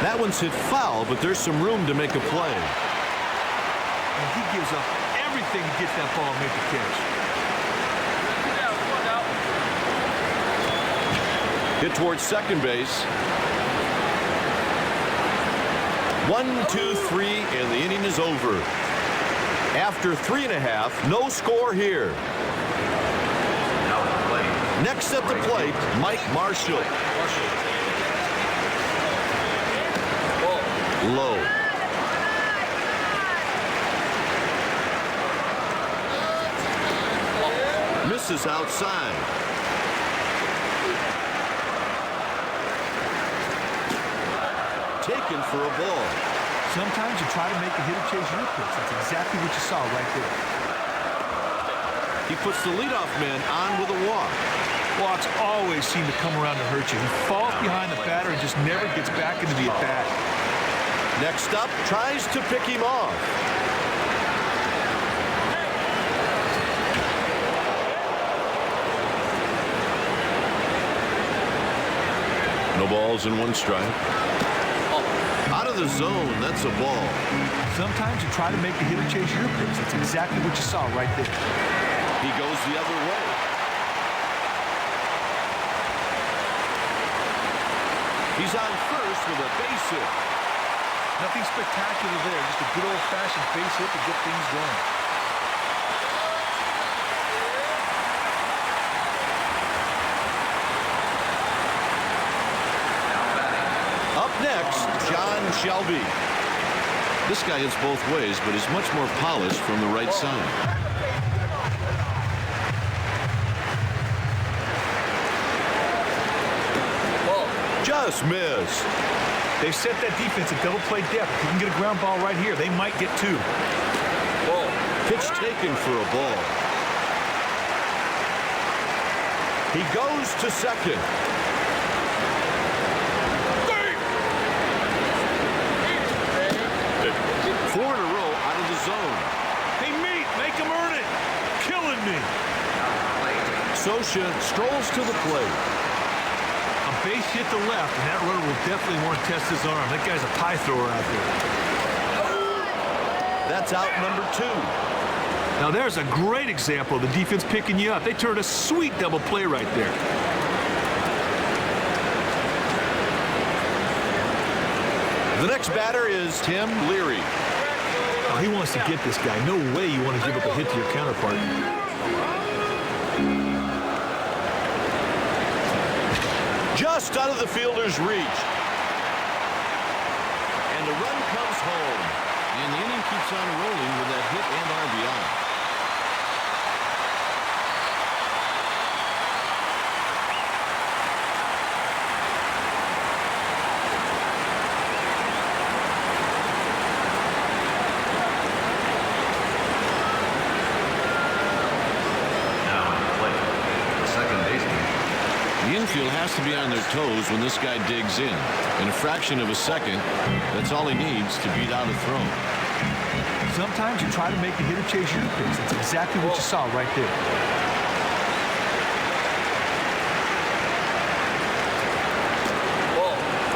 That one's hit foul, but there's some room to make a play. And he gives up everything to get that ball and make the catch. Hit towards second base. 1, 2, 3, and the inning is over. After 3.5, no score here. Next at the plate, Mike Marshall. Low. Misses outside. Taken for a ball. Sometimes you try to make the hitter chase your pitch. That's exactly what you saw right there. He puts the leadoff man on with a walk. Walks always seem to come around to hurt you. He falls behind the batter and just never gets back into the at-bat. Next up, tries to pick him off. No balls and one strike. Out of the zone, that's a ball. Sometimes you try to make the hitter chase your pitch. That's exactly what you saw right there. He goes the other way. He's on first with a base hit. Nothing spectacular there. Just a good old-fashioned base hit to get things going. Up next, John Shelby. This guy hits both ways, but is much more polished from the right side. Just missed. They've set that defense at double play depth. If you can get a ground ball right here, they might get two. Pitch taken for a ball. He goes to second. Four in a row out of the zone. Hey, Meat, make him earn it. Killing me. Sosha strolls to the plate. A base hit to left, and that runner will definitely want to test his arm. That guy's a pie thrower out there. That's out number 2. Now, there's a great example of the defense picking you up. They turned a sweet double play right there. The next batter is Tim Leary. Oh, he wants to get this guy. No way you want to give up a hit to your counterpart. Just out of the fielder's reach. And the run comes home. And the inning keeps on rolling with that hit and RBI. The infield has to be on their toes when this guy digs in. In a fraction of a second, that's all he needs to beat out a throw. Sometimes you try to make the hitter chase your pitch. That's exactly what you saw right there.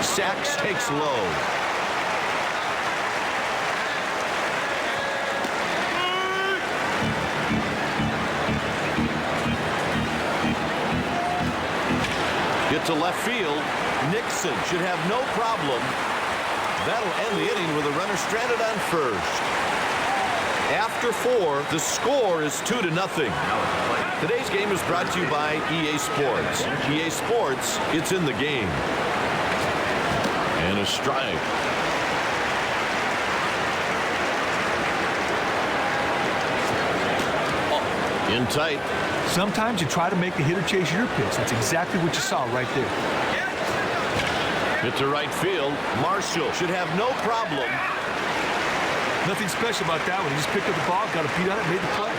Sachs takes low. Hit to left field. Nixon should have no problem. That'll end the inning with a runner stranded on first. After 4, the score is 2-0. Today's game is brought to you by EA Sports. EA Sports, it's in the game. And a strike. In tight. Sometimes you try to make the hitter chase your pitch. That's exactly what you saw right there. Hit to right field. Marshall should have no problem. Nothing special about that one. He just picked up the ball, got a beat on it, made the play.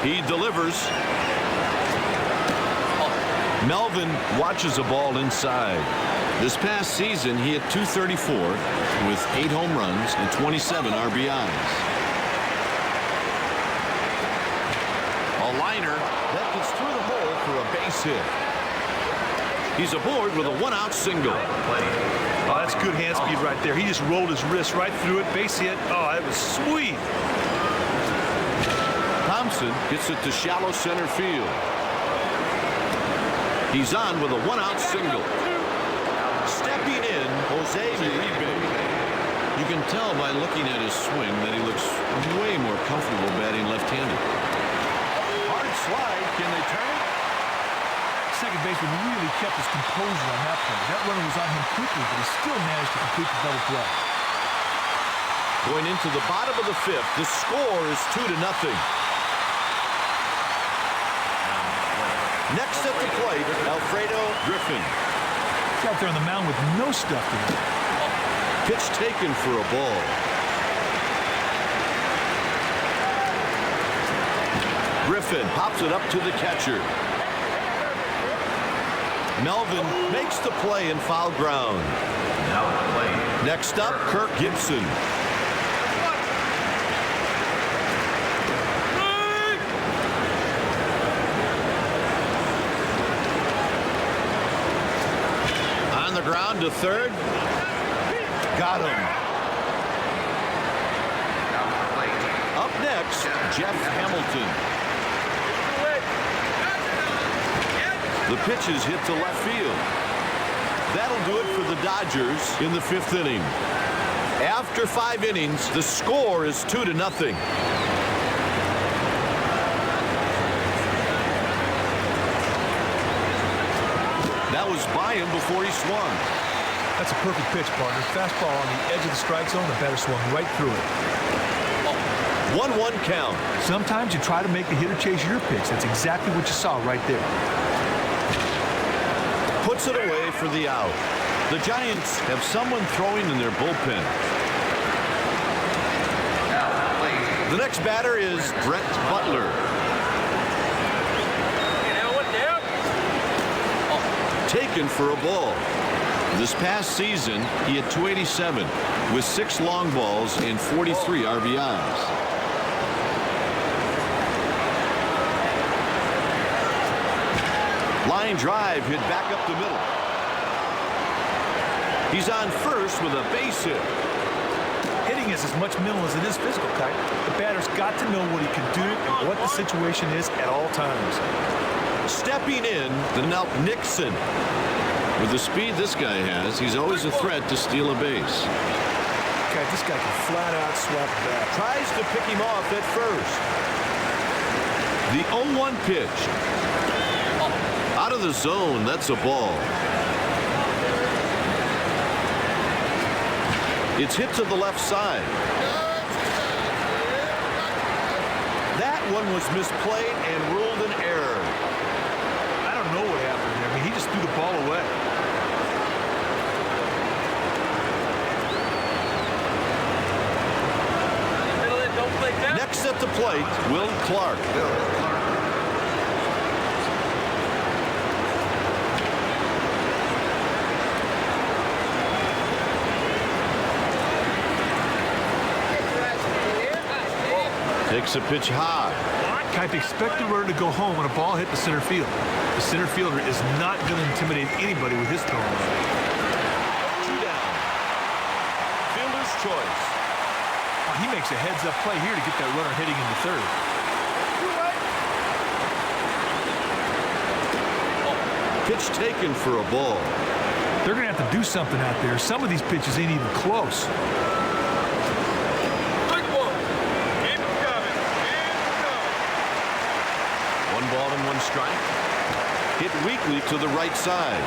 He delivers. Melvin watches a ball inside. This past season, he hit .234 with 8 home runs and 27 RBIs. A liner that gets through the hole for a base hit. He's aboard with a 1-out single. Oh, that's good hand speed right there. He just rolled his wrist right through it. Base hit. Oh, that was sweet. Thompson gets it to shallow center field. He's on with a 1-out single. Stepping in, Jose Uribe. You can tell by looking at his swing that he looks way more comfortable batting left-handed. Hard slide. Can they turn it? Second baseman really kept his composure on that play. That runner was on him quickly, but he still managed to complete the double play. Going into the bottom of the 5th, the score is 2-0. Next at the plate, Alfredo Griffin. He's out there on the mound with no stuff to him. Pitch taken for a ball. Griffin pops it up to the catcher. Melvin makes the play in foul ground. Next up, Kirk Gibson. On the ground to third. Got him. Up next, Jeff Hamilton. The pitch is hit to left field. That'll do it for the Dodgers in the 5th inning. After 5 innings, the score is 2-0. That was by him before he swung. That's a perfect pitch, partner. Fastball on the edge of the strike zone. The batter swung right through it. 1-1 count. Sometimes you try to make the hitter chase your pitch. That's exactly what you saw right there. Puts it away for the out. The Giants have someone throwing in their bullpen. The next batter is Brett Butler. Taken for a ball. This past season, he had .287 with 6 long balls and 43 RBIs. Line drive hit back up the middle. He's on first with a base hit. Hitting is as much mental as it is physical, Kite. The batter's got to know what he can do and what the situation is at all times. Stepping in, the Nixon. With the speed this guy has, he's always a threat to steal a base. God, this guy can flat out swap back. Tries to pick him off at first. The 0-1 pitch. Out of the zone, that's a ball. It's hit to the left side. That one was misplayed and ruled an error. I don't know what happened there. I mean, he just threw the ball away. Next at the plate, Will Clark. Takes a pitch high. I'd expect the runner to go home when a ball hit the center field. The center fielder is not going to intimidate anybody with his throwing. 2 down. Fielder's choice. He makes a heads-up play here to get that runner heading into third. Pitch taken for a ball. They're going to have to do something out there. Some of these pitches ain't even close. 1 ball and 1 strike. Hit weakly to the right side.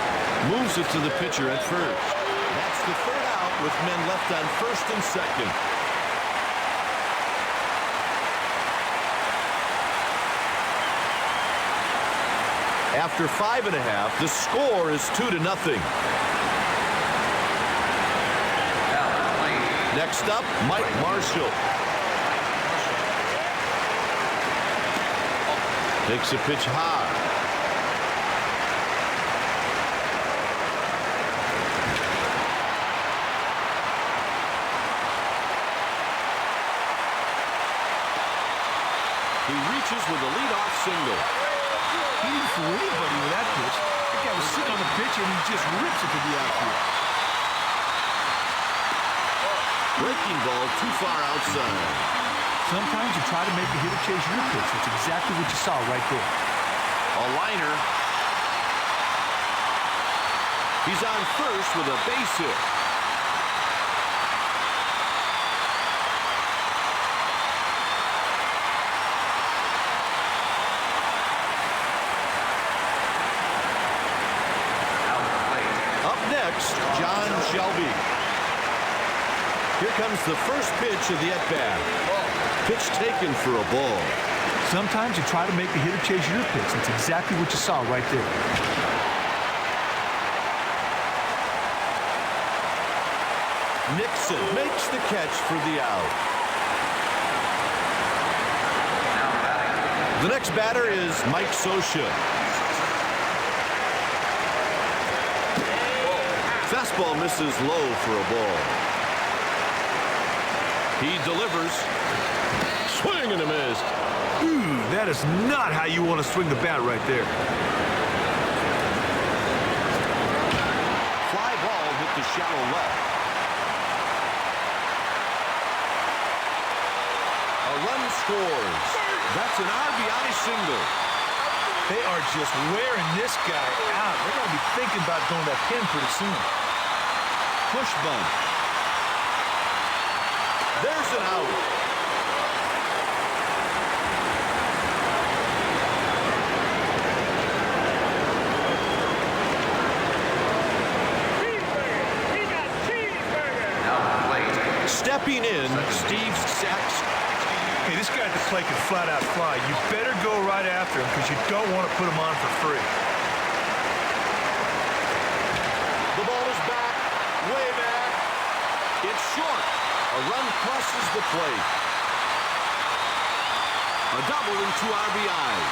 Moves it to the pitcher at first. That's the third out with men left on first and second. After 5.5, the score is 2-0. Next up, Mike Marshall. Takes a pitch high. He reaches with a leadoff single. He didn't fool anybody with that pitch. That guy was sitting on the pitch, and he just rips it to the outfield. Breaking ball too far outside. Sometimes you try to make a hitter chase your pitch. That's exactly what you saw right there. A liner. He's on first with a base hit. Up next, John Shelby. Here comes the first pitch of the at-bat. Pitch taken for a ball. Sometimes you try to make a hitter chase your pitch. That's exactly what you saw right there. Nixon makes the catch for the out. The next batter is Mike Scioscia. Fastball misses low for a ball. He delivers. Swing and a miss. Ooh, that is not how you want to swing the bat right there. Fly ball hit the shallow left. A run scores. That's an RBI single. They are just wearing this guy out. They're going to be thinking about going to that pin pretty soon. Push bunt. There's an out. Stepping in, Steve Sachs. Hey, this guy at the plate can flat out fly. You better go right after him because you don't want to put him on for free. The ball is back, way back. It's short. A run crosses the plate. A double and 2 RBIs.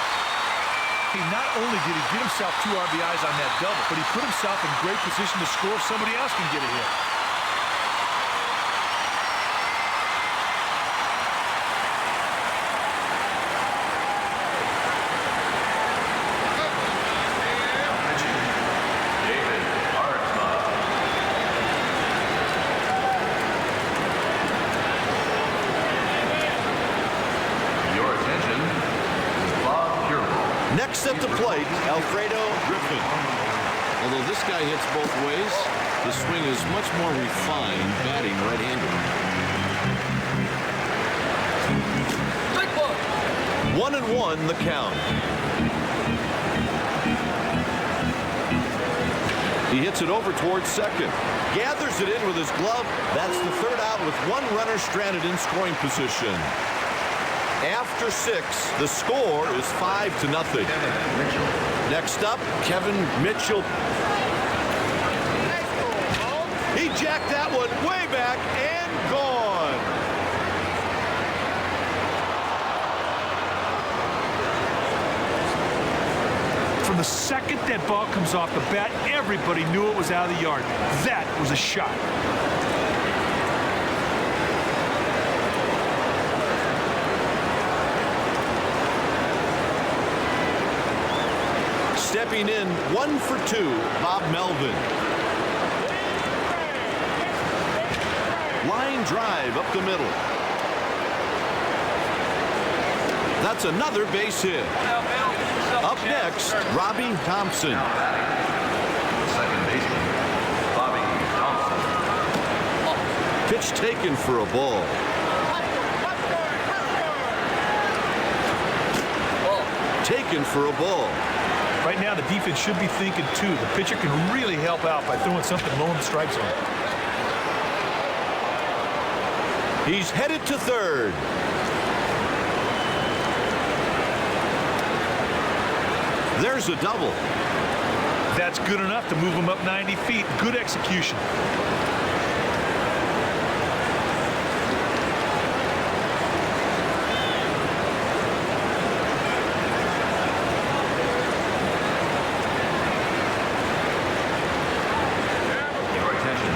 He not only did he get himself 2 RBIs on that double, but he put himself in great position to score if somebody else can get a hit. Next at the plate, Alfredo Griffin. Although this guy hits both ways, the swing is much more refined, batting right-handed. 1-1 the count. He hits it over towards second. Gathers it in with his glove. That's the third out with one runner stranded in scoring position. After 6, the score is 5-0. Next up, Kevin Mitchell. He jacked that one way back and gone. From the second that ball comes off the bat, everybody knew it was out of the yard. That was a shot. Stepping in, 1 for 2, Bob Melvin. Line drive up the middle. That's another base hit. Up next, Robbie Thompson. Second baseman, Bobby Thompson. Pitch taken for a ball. Taken for a ball. Right now, the defense should be thinking, too. The pitcher can really help out by throwing something low in the strike zone. He's headed to third. There's a double. That's good enough to move him up 90 feet. Good execution. Your attention.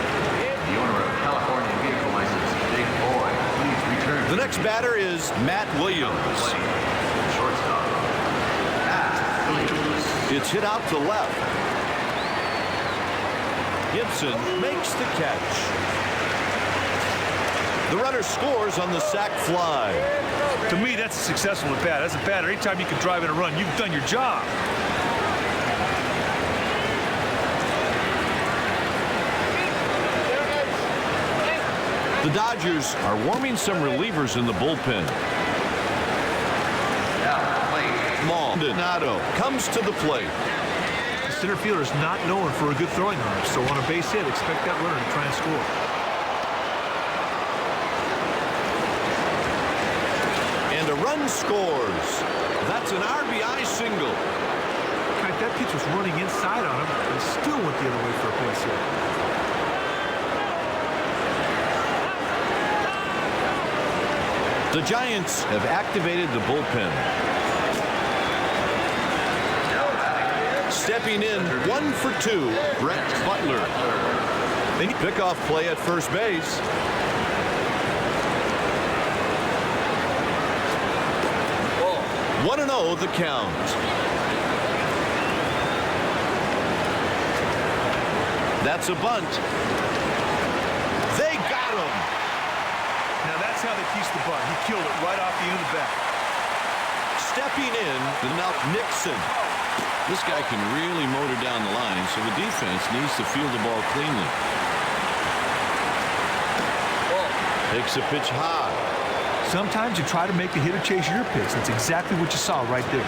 The owner of California vehicle license, Big Boy, please return. The next batter is Matt Williams. Shortstop. Matt Williams. It's hit out to left. Gibson makes the catch. The runner scores on the sac fly. To me, that's a successful at bat. As a batter, anytime you can drive in a run, you've done your job. The Dodgers are warming some relievers in the bullpen. Now, play. Maldonado comes to the plate. The center fielder is not known for a good throwing arm, so on a base hit, expect that runner to try and score. And a run scores. That's an RBI single. In fact, that pitch was running inside on him, and he still went the other way for a base hit. The Giants have activated the bullpen. Stepping in, 1 for 2, Brett Butler. They need pickoff play at first base. Oh. 1-0 the count. That's a bunt. They got him. Now that's how they pieced the bunt. He killed it right off the end of the bat. Stepping in, Nixon. This guy can really motor down the line, so the defense needs to field the ball cleanly. Takes a pitch high. Sometimes you try to make the hitter chase your pitch. That's exactly what you saw right there.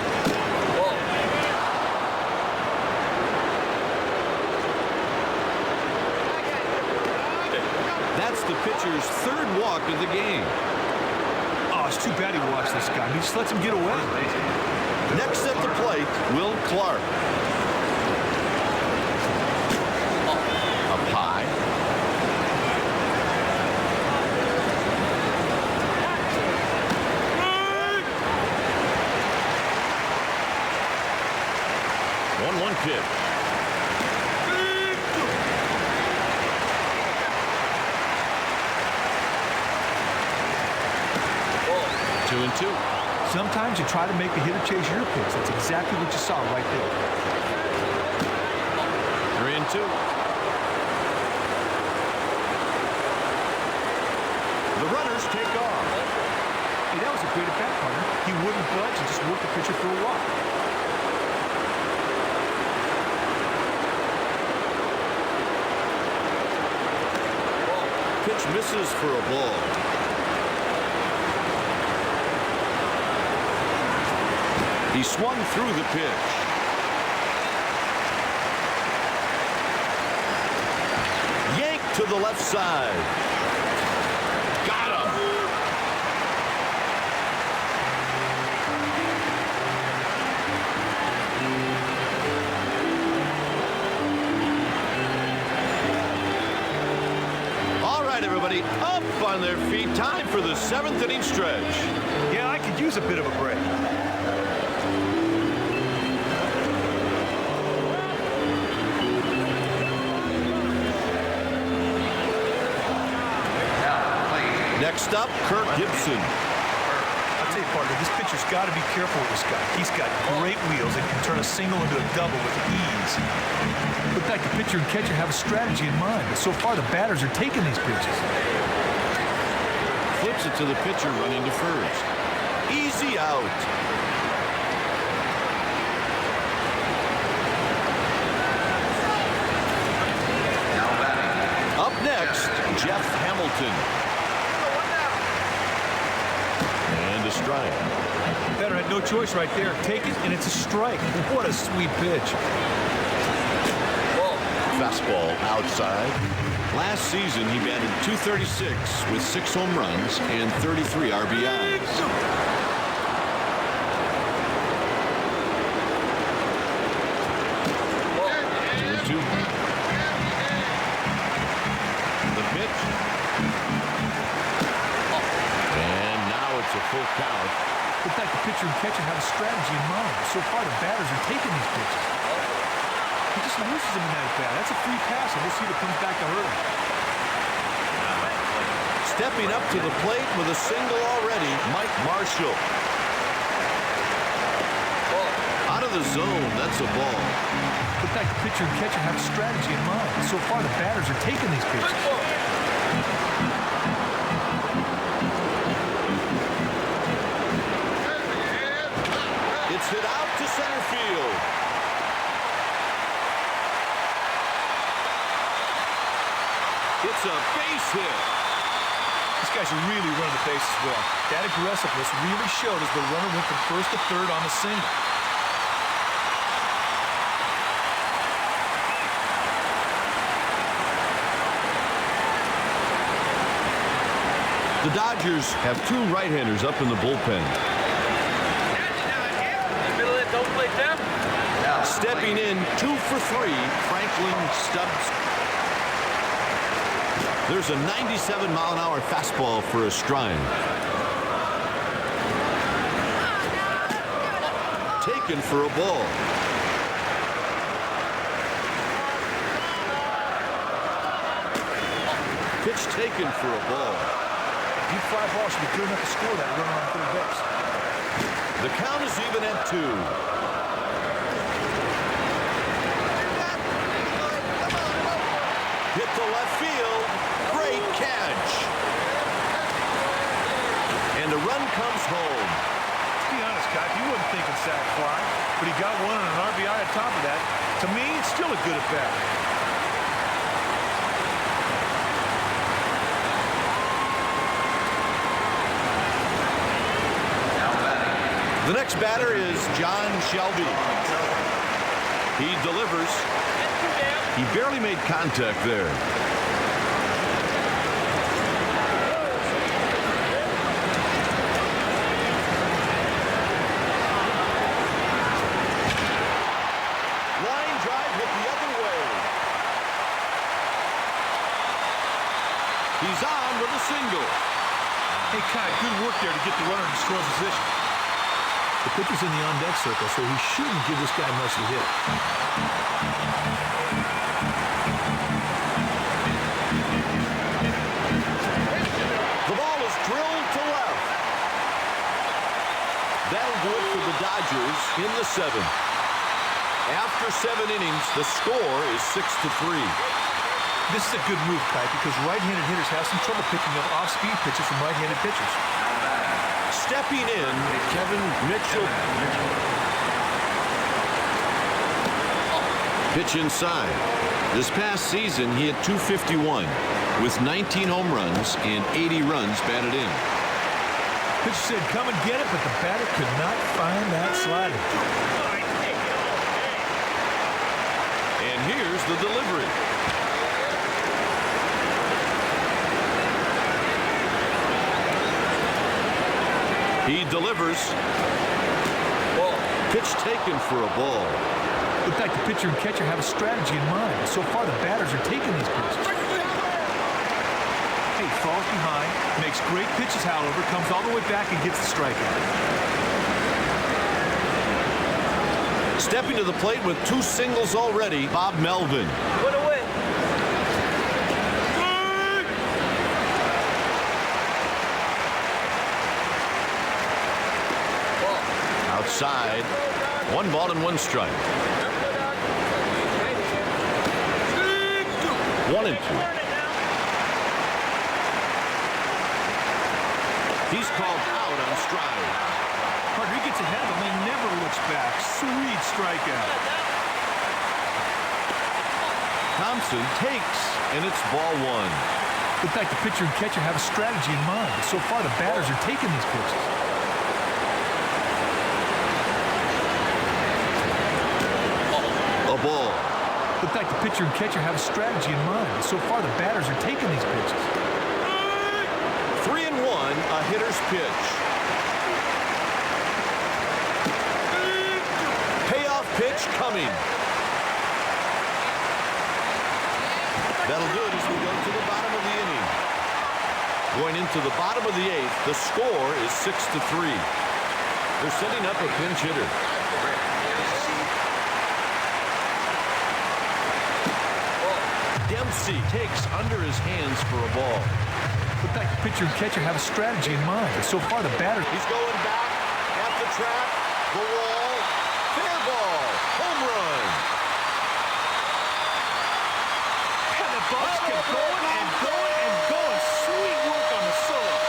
That's the pitcher's third walk of the game. Oh, it's too bad he watched this guy. He just lets him get away. Next at the plate, Will Clark. Up high. One pitch. 2-2. Sometimes you try to make the hitter chase your pitch. That's exactly what you saw right there. 3-2. The runners take off. Hey, that was a great at-bat, partner. He wouldn't budge and just worked the pitcher for a walk. pitch misses for a ball. He swung through the pitch. Yanked to the left side. Got him. All right, everybody, up on their feet. Time for the 7th inning stretch. Yeah, I could use a bit of a break. Next up, Kirk Gibson. I'll tell you, partner, this pitcher's got to be careful with this guy. He's got great wheels and can turn a single into a double with ease. Looked like the pitcher and catcher have a strategy in mind, but so far the batters are taking these pitches. Flips it to the pitcher running to first. Easy out. Now batting. Up next, Jeff Hamilton. And a strike. Batter had no choice right there. Take it, and it's a strike. What a sweet pitch. Fastball outside. Last season, he batted .236 with 6 home runs and 33 RBIs. 2-2. The pitch. And now it's a full count. Looked like the pitcher and catcher have a strategy in mind, but so far the batters are taking these pitches. He just loses them in that at bat. That's a free pass, and we'll see if it comes back to hurt him. Stepping up to the plate with a single already, Mike Marshall. Out of the zone, that's a ball. Looked like the pitcher and catcher have a strategy in mind, but so far the batters are taking these pitches. It's hit out to center field. It's a base hit. These guys are really running the bases well. That aggressiveness really showed as the runner went from first to third on the single. The Dodgers have 2 right-handers up in the bullpen. Don't play them. Stepping in 2 for 3, Franklin Stubbs. There's a 97-mile-an-hour fastball for a strike. Taken for a ball. Pitch taken for a ball. Deep fly ball should be good enough to score that runner on third base. The count is even at 2. Hit to left field. Great catch. And a run comes home. To be honest, Scott, you wouldn't think it's sac fly, but he got one and an RBI on top of that. To me, it's still a good at-bat. The next batter is John Shelby. He delivers. He barely made contact there. Line drive hit the other way. He's on with a single. Hey, Kai, good work there to get the runner in scoring position. The pitcher's in the on-deck circle, so he shouldn't give this guy much to hit. The ball is drilled to left. That'll do it for the Dodgers in the 7th. After 7 innings, the score is 6-3. This is a good move, Kai, because right-handed hitters have some trouble picking up off-speed pitches from right-handed pitchers. Stepping in, Kevin Mitchell. Pitch inside. This past season, he hit .251 with 19 home runs and 80 runs batted in. Pitcher said, come and get it, but the batter could not find that slider. And here's the delivery. He delivers. Ball. Pitch taken for a ball. Looked like the pitcher and catcher have a strategy in mind. So far, the batters are taking these pitches. Hey, falls behind, makes great pitches, however, comes all the way back and gets the strikeout. Stepping to the plate with 2 singles already, Bob Melvin. Put away. Outside. 1 ball and 1 strike. 1 and 2. He's called out on stride. Partner, he gets ahead of him and never looks back. Sweet strikeout. Thompson takes, and it's ball 1. Looked like the pitcher and catcher have a strategy in mind. So far, the batters are taking these pitches. A ball. Looked like the pitcher and catcher have a strategy in mind. So far, the batters are taking these pitches. 3 and 1, a hitter's pitch. Payoff pitch coming. That'll do it as we go to the bottom of the inning. Going into the bottom of the 8th, the score is 6-3. They're setting up a pinch hitter. Dempsey takes under his hands for a ball. Looked like the pitcher and catcher have a strategy in mind. So far, the batters... He's going back at the track, the wall, fair ball, home run. And the Bucks kept going and going and going. Sweet work on the solo.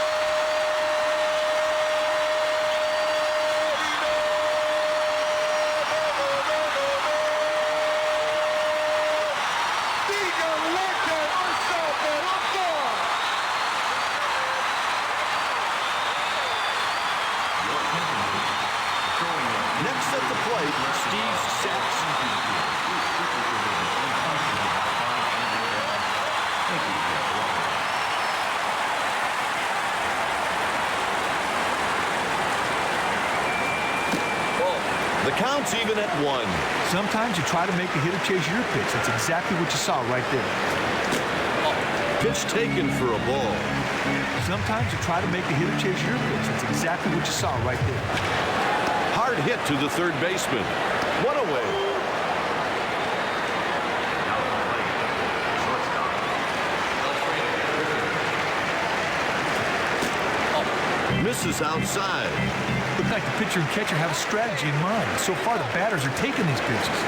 Next at the plate, Steve Saxon. The count's even at 1. Sometimes you try to make the hitter chase your pitch. That's exactly what you saw right there. Pitch taken for a ball. Sometimes you try to make the hitter chase your pitch. That's exactly what you saw right there. Hard hit to the third baseman. 1 away. Misses outside. Looked like the pitcher and catcher have a strategy in mind. So far, the batters are taking these pitches.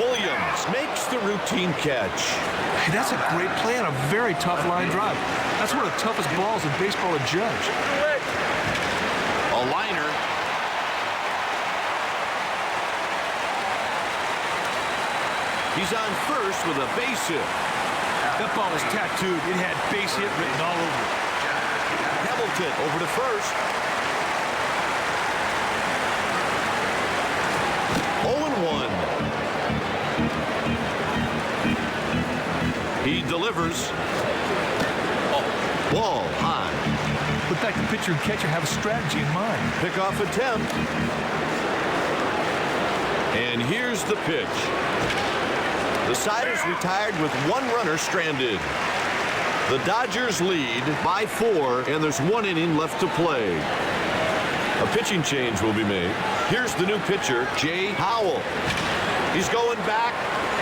Williams makes the routine catch. Hey, that's a great play on a very tough line drive. That's one of the toughest balls in baseball to judge. A liner. He's on first with a base hit. That ball was tattooed. It had base hit written all over it. Hamilton over to first. 0-1. He delivers. Ball high. Looked like the pitcher and catcher have a strategy in mind. Pickoff attempt. And here's the pitch. The side is retired with 1 runner stranded. The Dodgers lead by 4, and there's 1 inning left to play. A pitching change will be made. Here's the new pitcher, Jay Howell. He's going back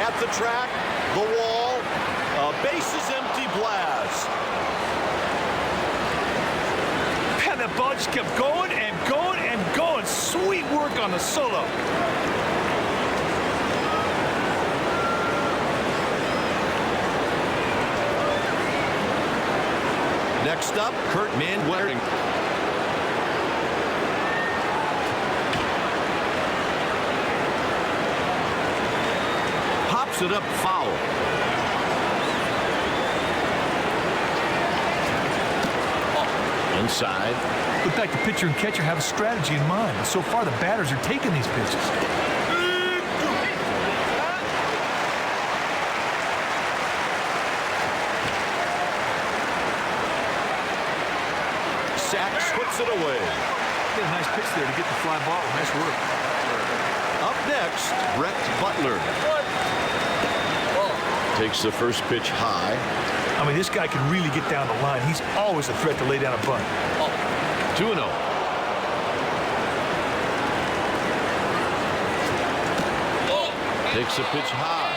at the track, the wall, a bases empty blast. And the ball just kept going and going and going. Sweet work on the solo. Next up, Kurt Manwaring. Pops it up, foul. Inside. Looked like the pitcher and catcher have a strategy in mind, but so far the batters are taking these pitches. Sachs puts it away. Get a nice pitch there to get the fly ball. Nice work. Up next, Brett Butler. Takes the first pitch high. I mean, this guy can really get down the line. He's always a threat to lay down a bunt. 2-0. Takes a pitch high.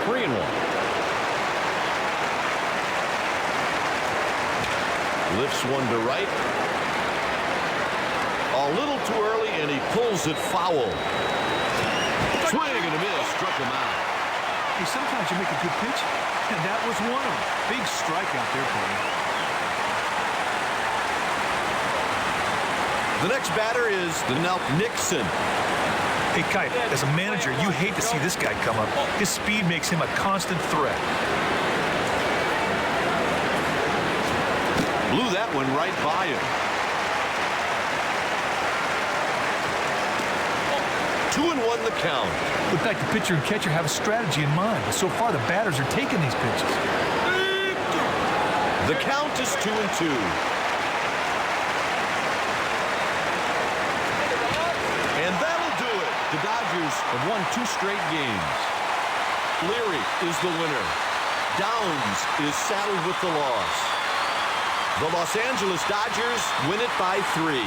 Three and 1. Lifts one to right. A little too early, and he pulls it foul. Swing and a miss. Struck him out. Hey, sometimes you make a good pitch, and that was one of them. Big strikeout there, buddy. The next batter is Denelt Nixon. Hey, Kite, as a manager, you hate to see this guy come up. His speed makes him a constant threat. Blew that one right by him. 2-1 the count. Looked like the pitcher and catcher have a strategy in mind, but so far the batters are taking these pitches. The count is 2-2. And that'll do it. The Dodgers have won 2 straight games. Leary is the winner. Downs is saddled with the loss. The Los Angeles Dodgers win it by 3.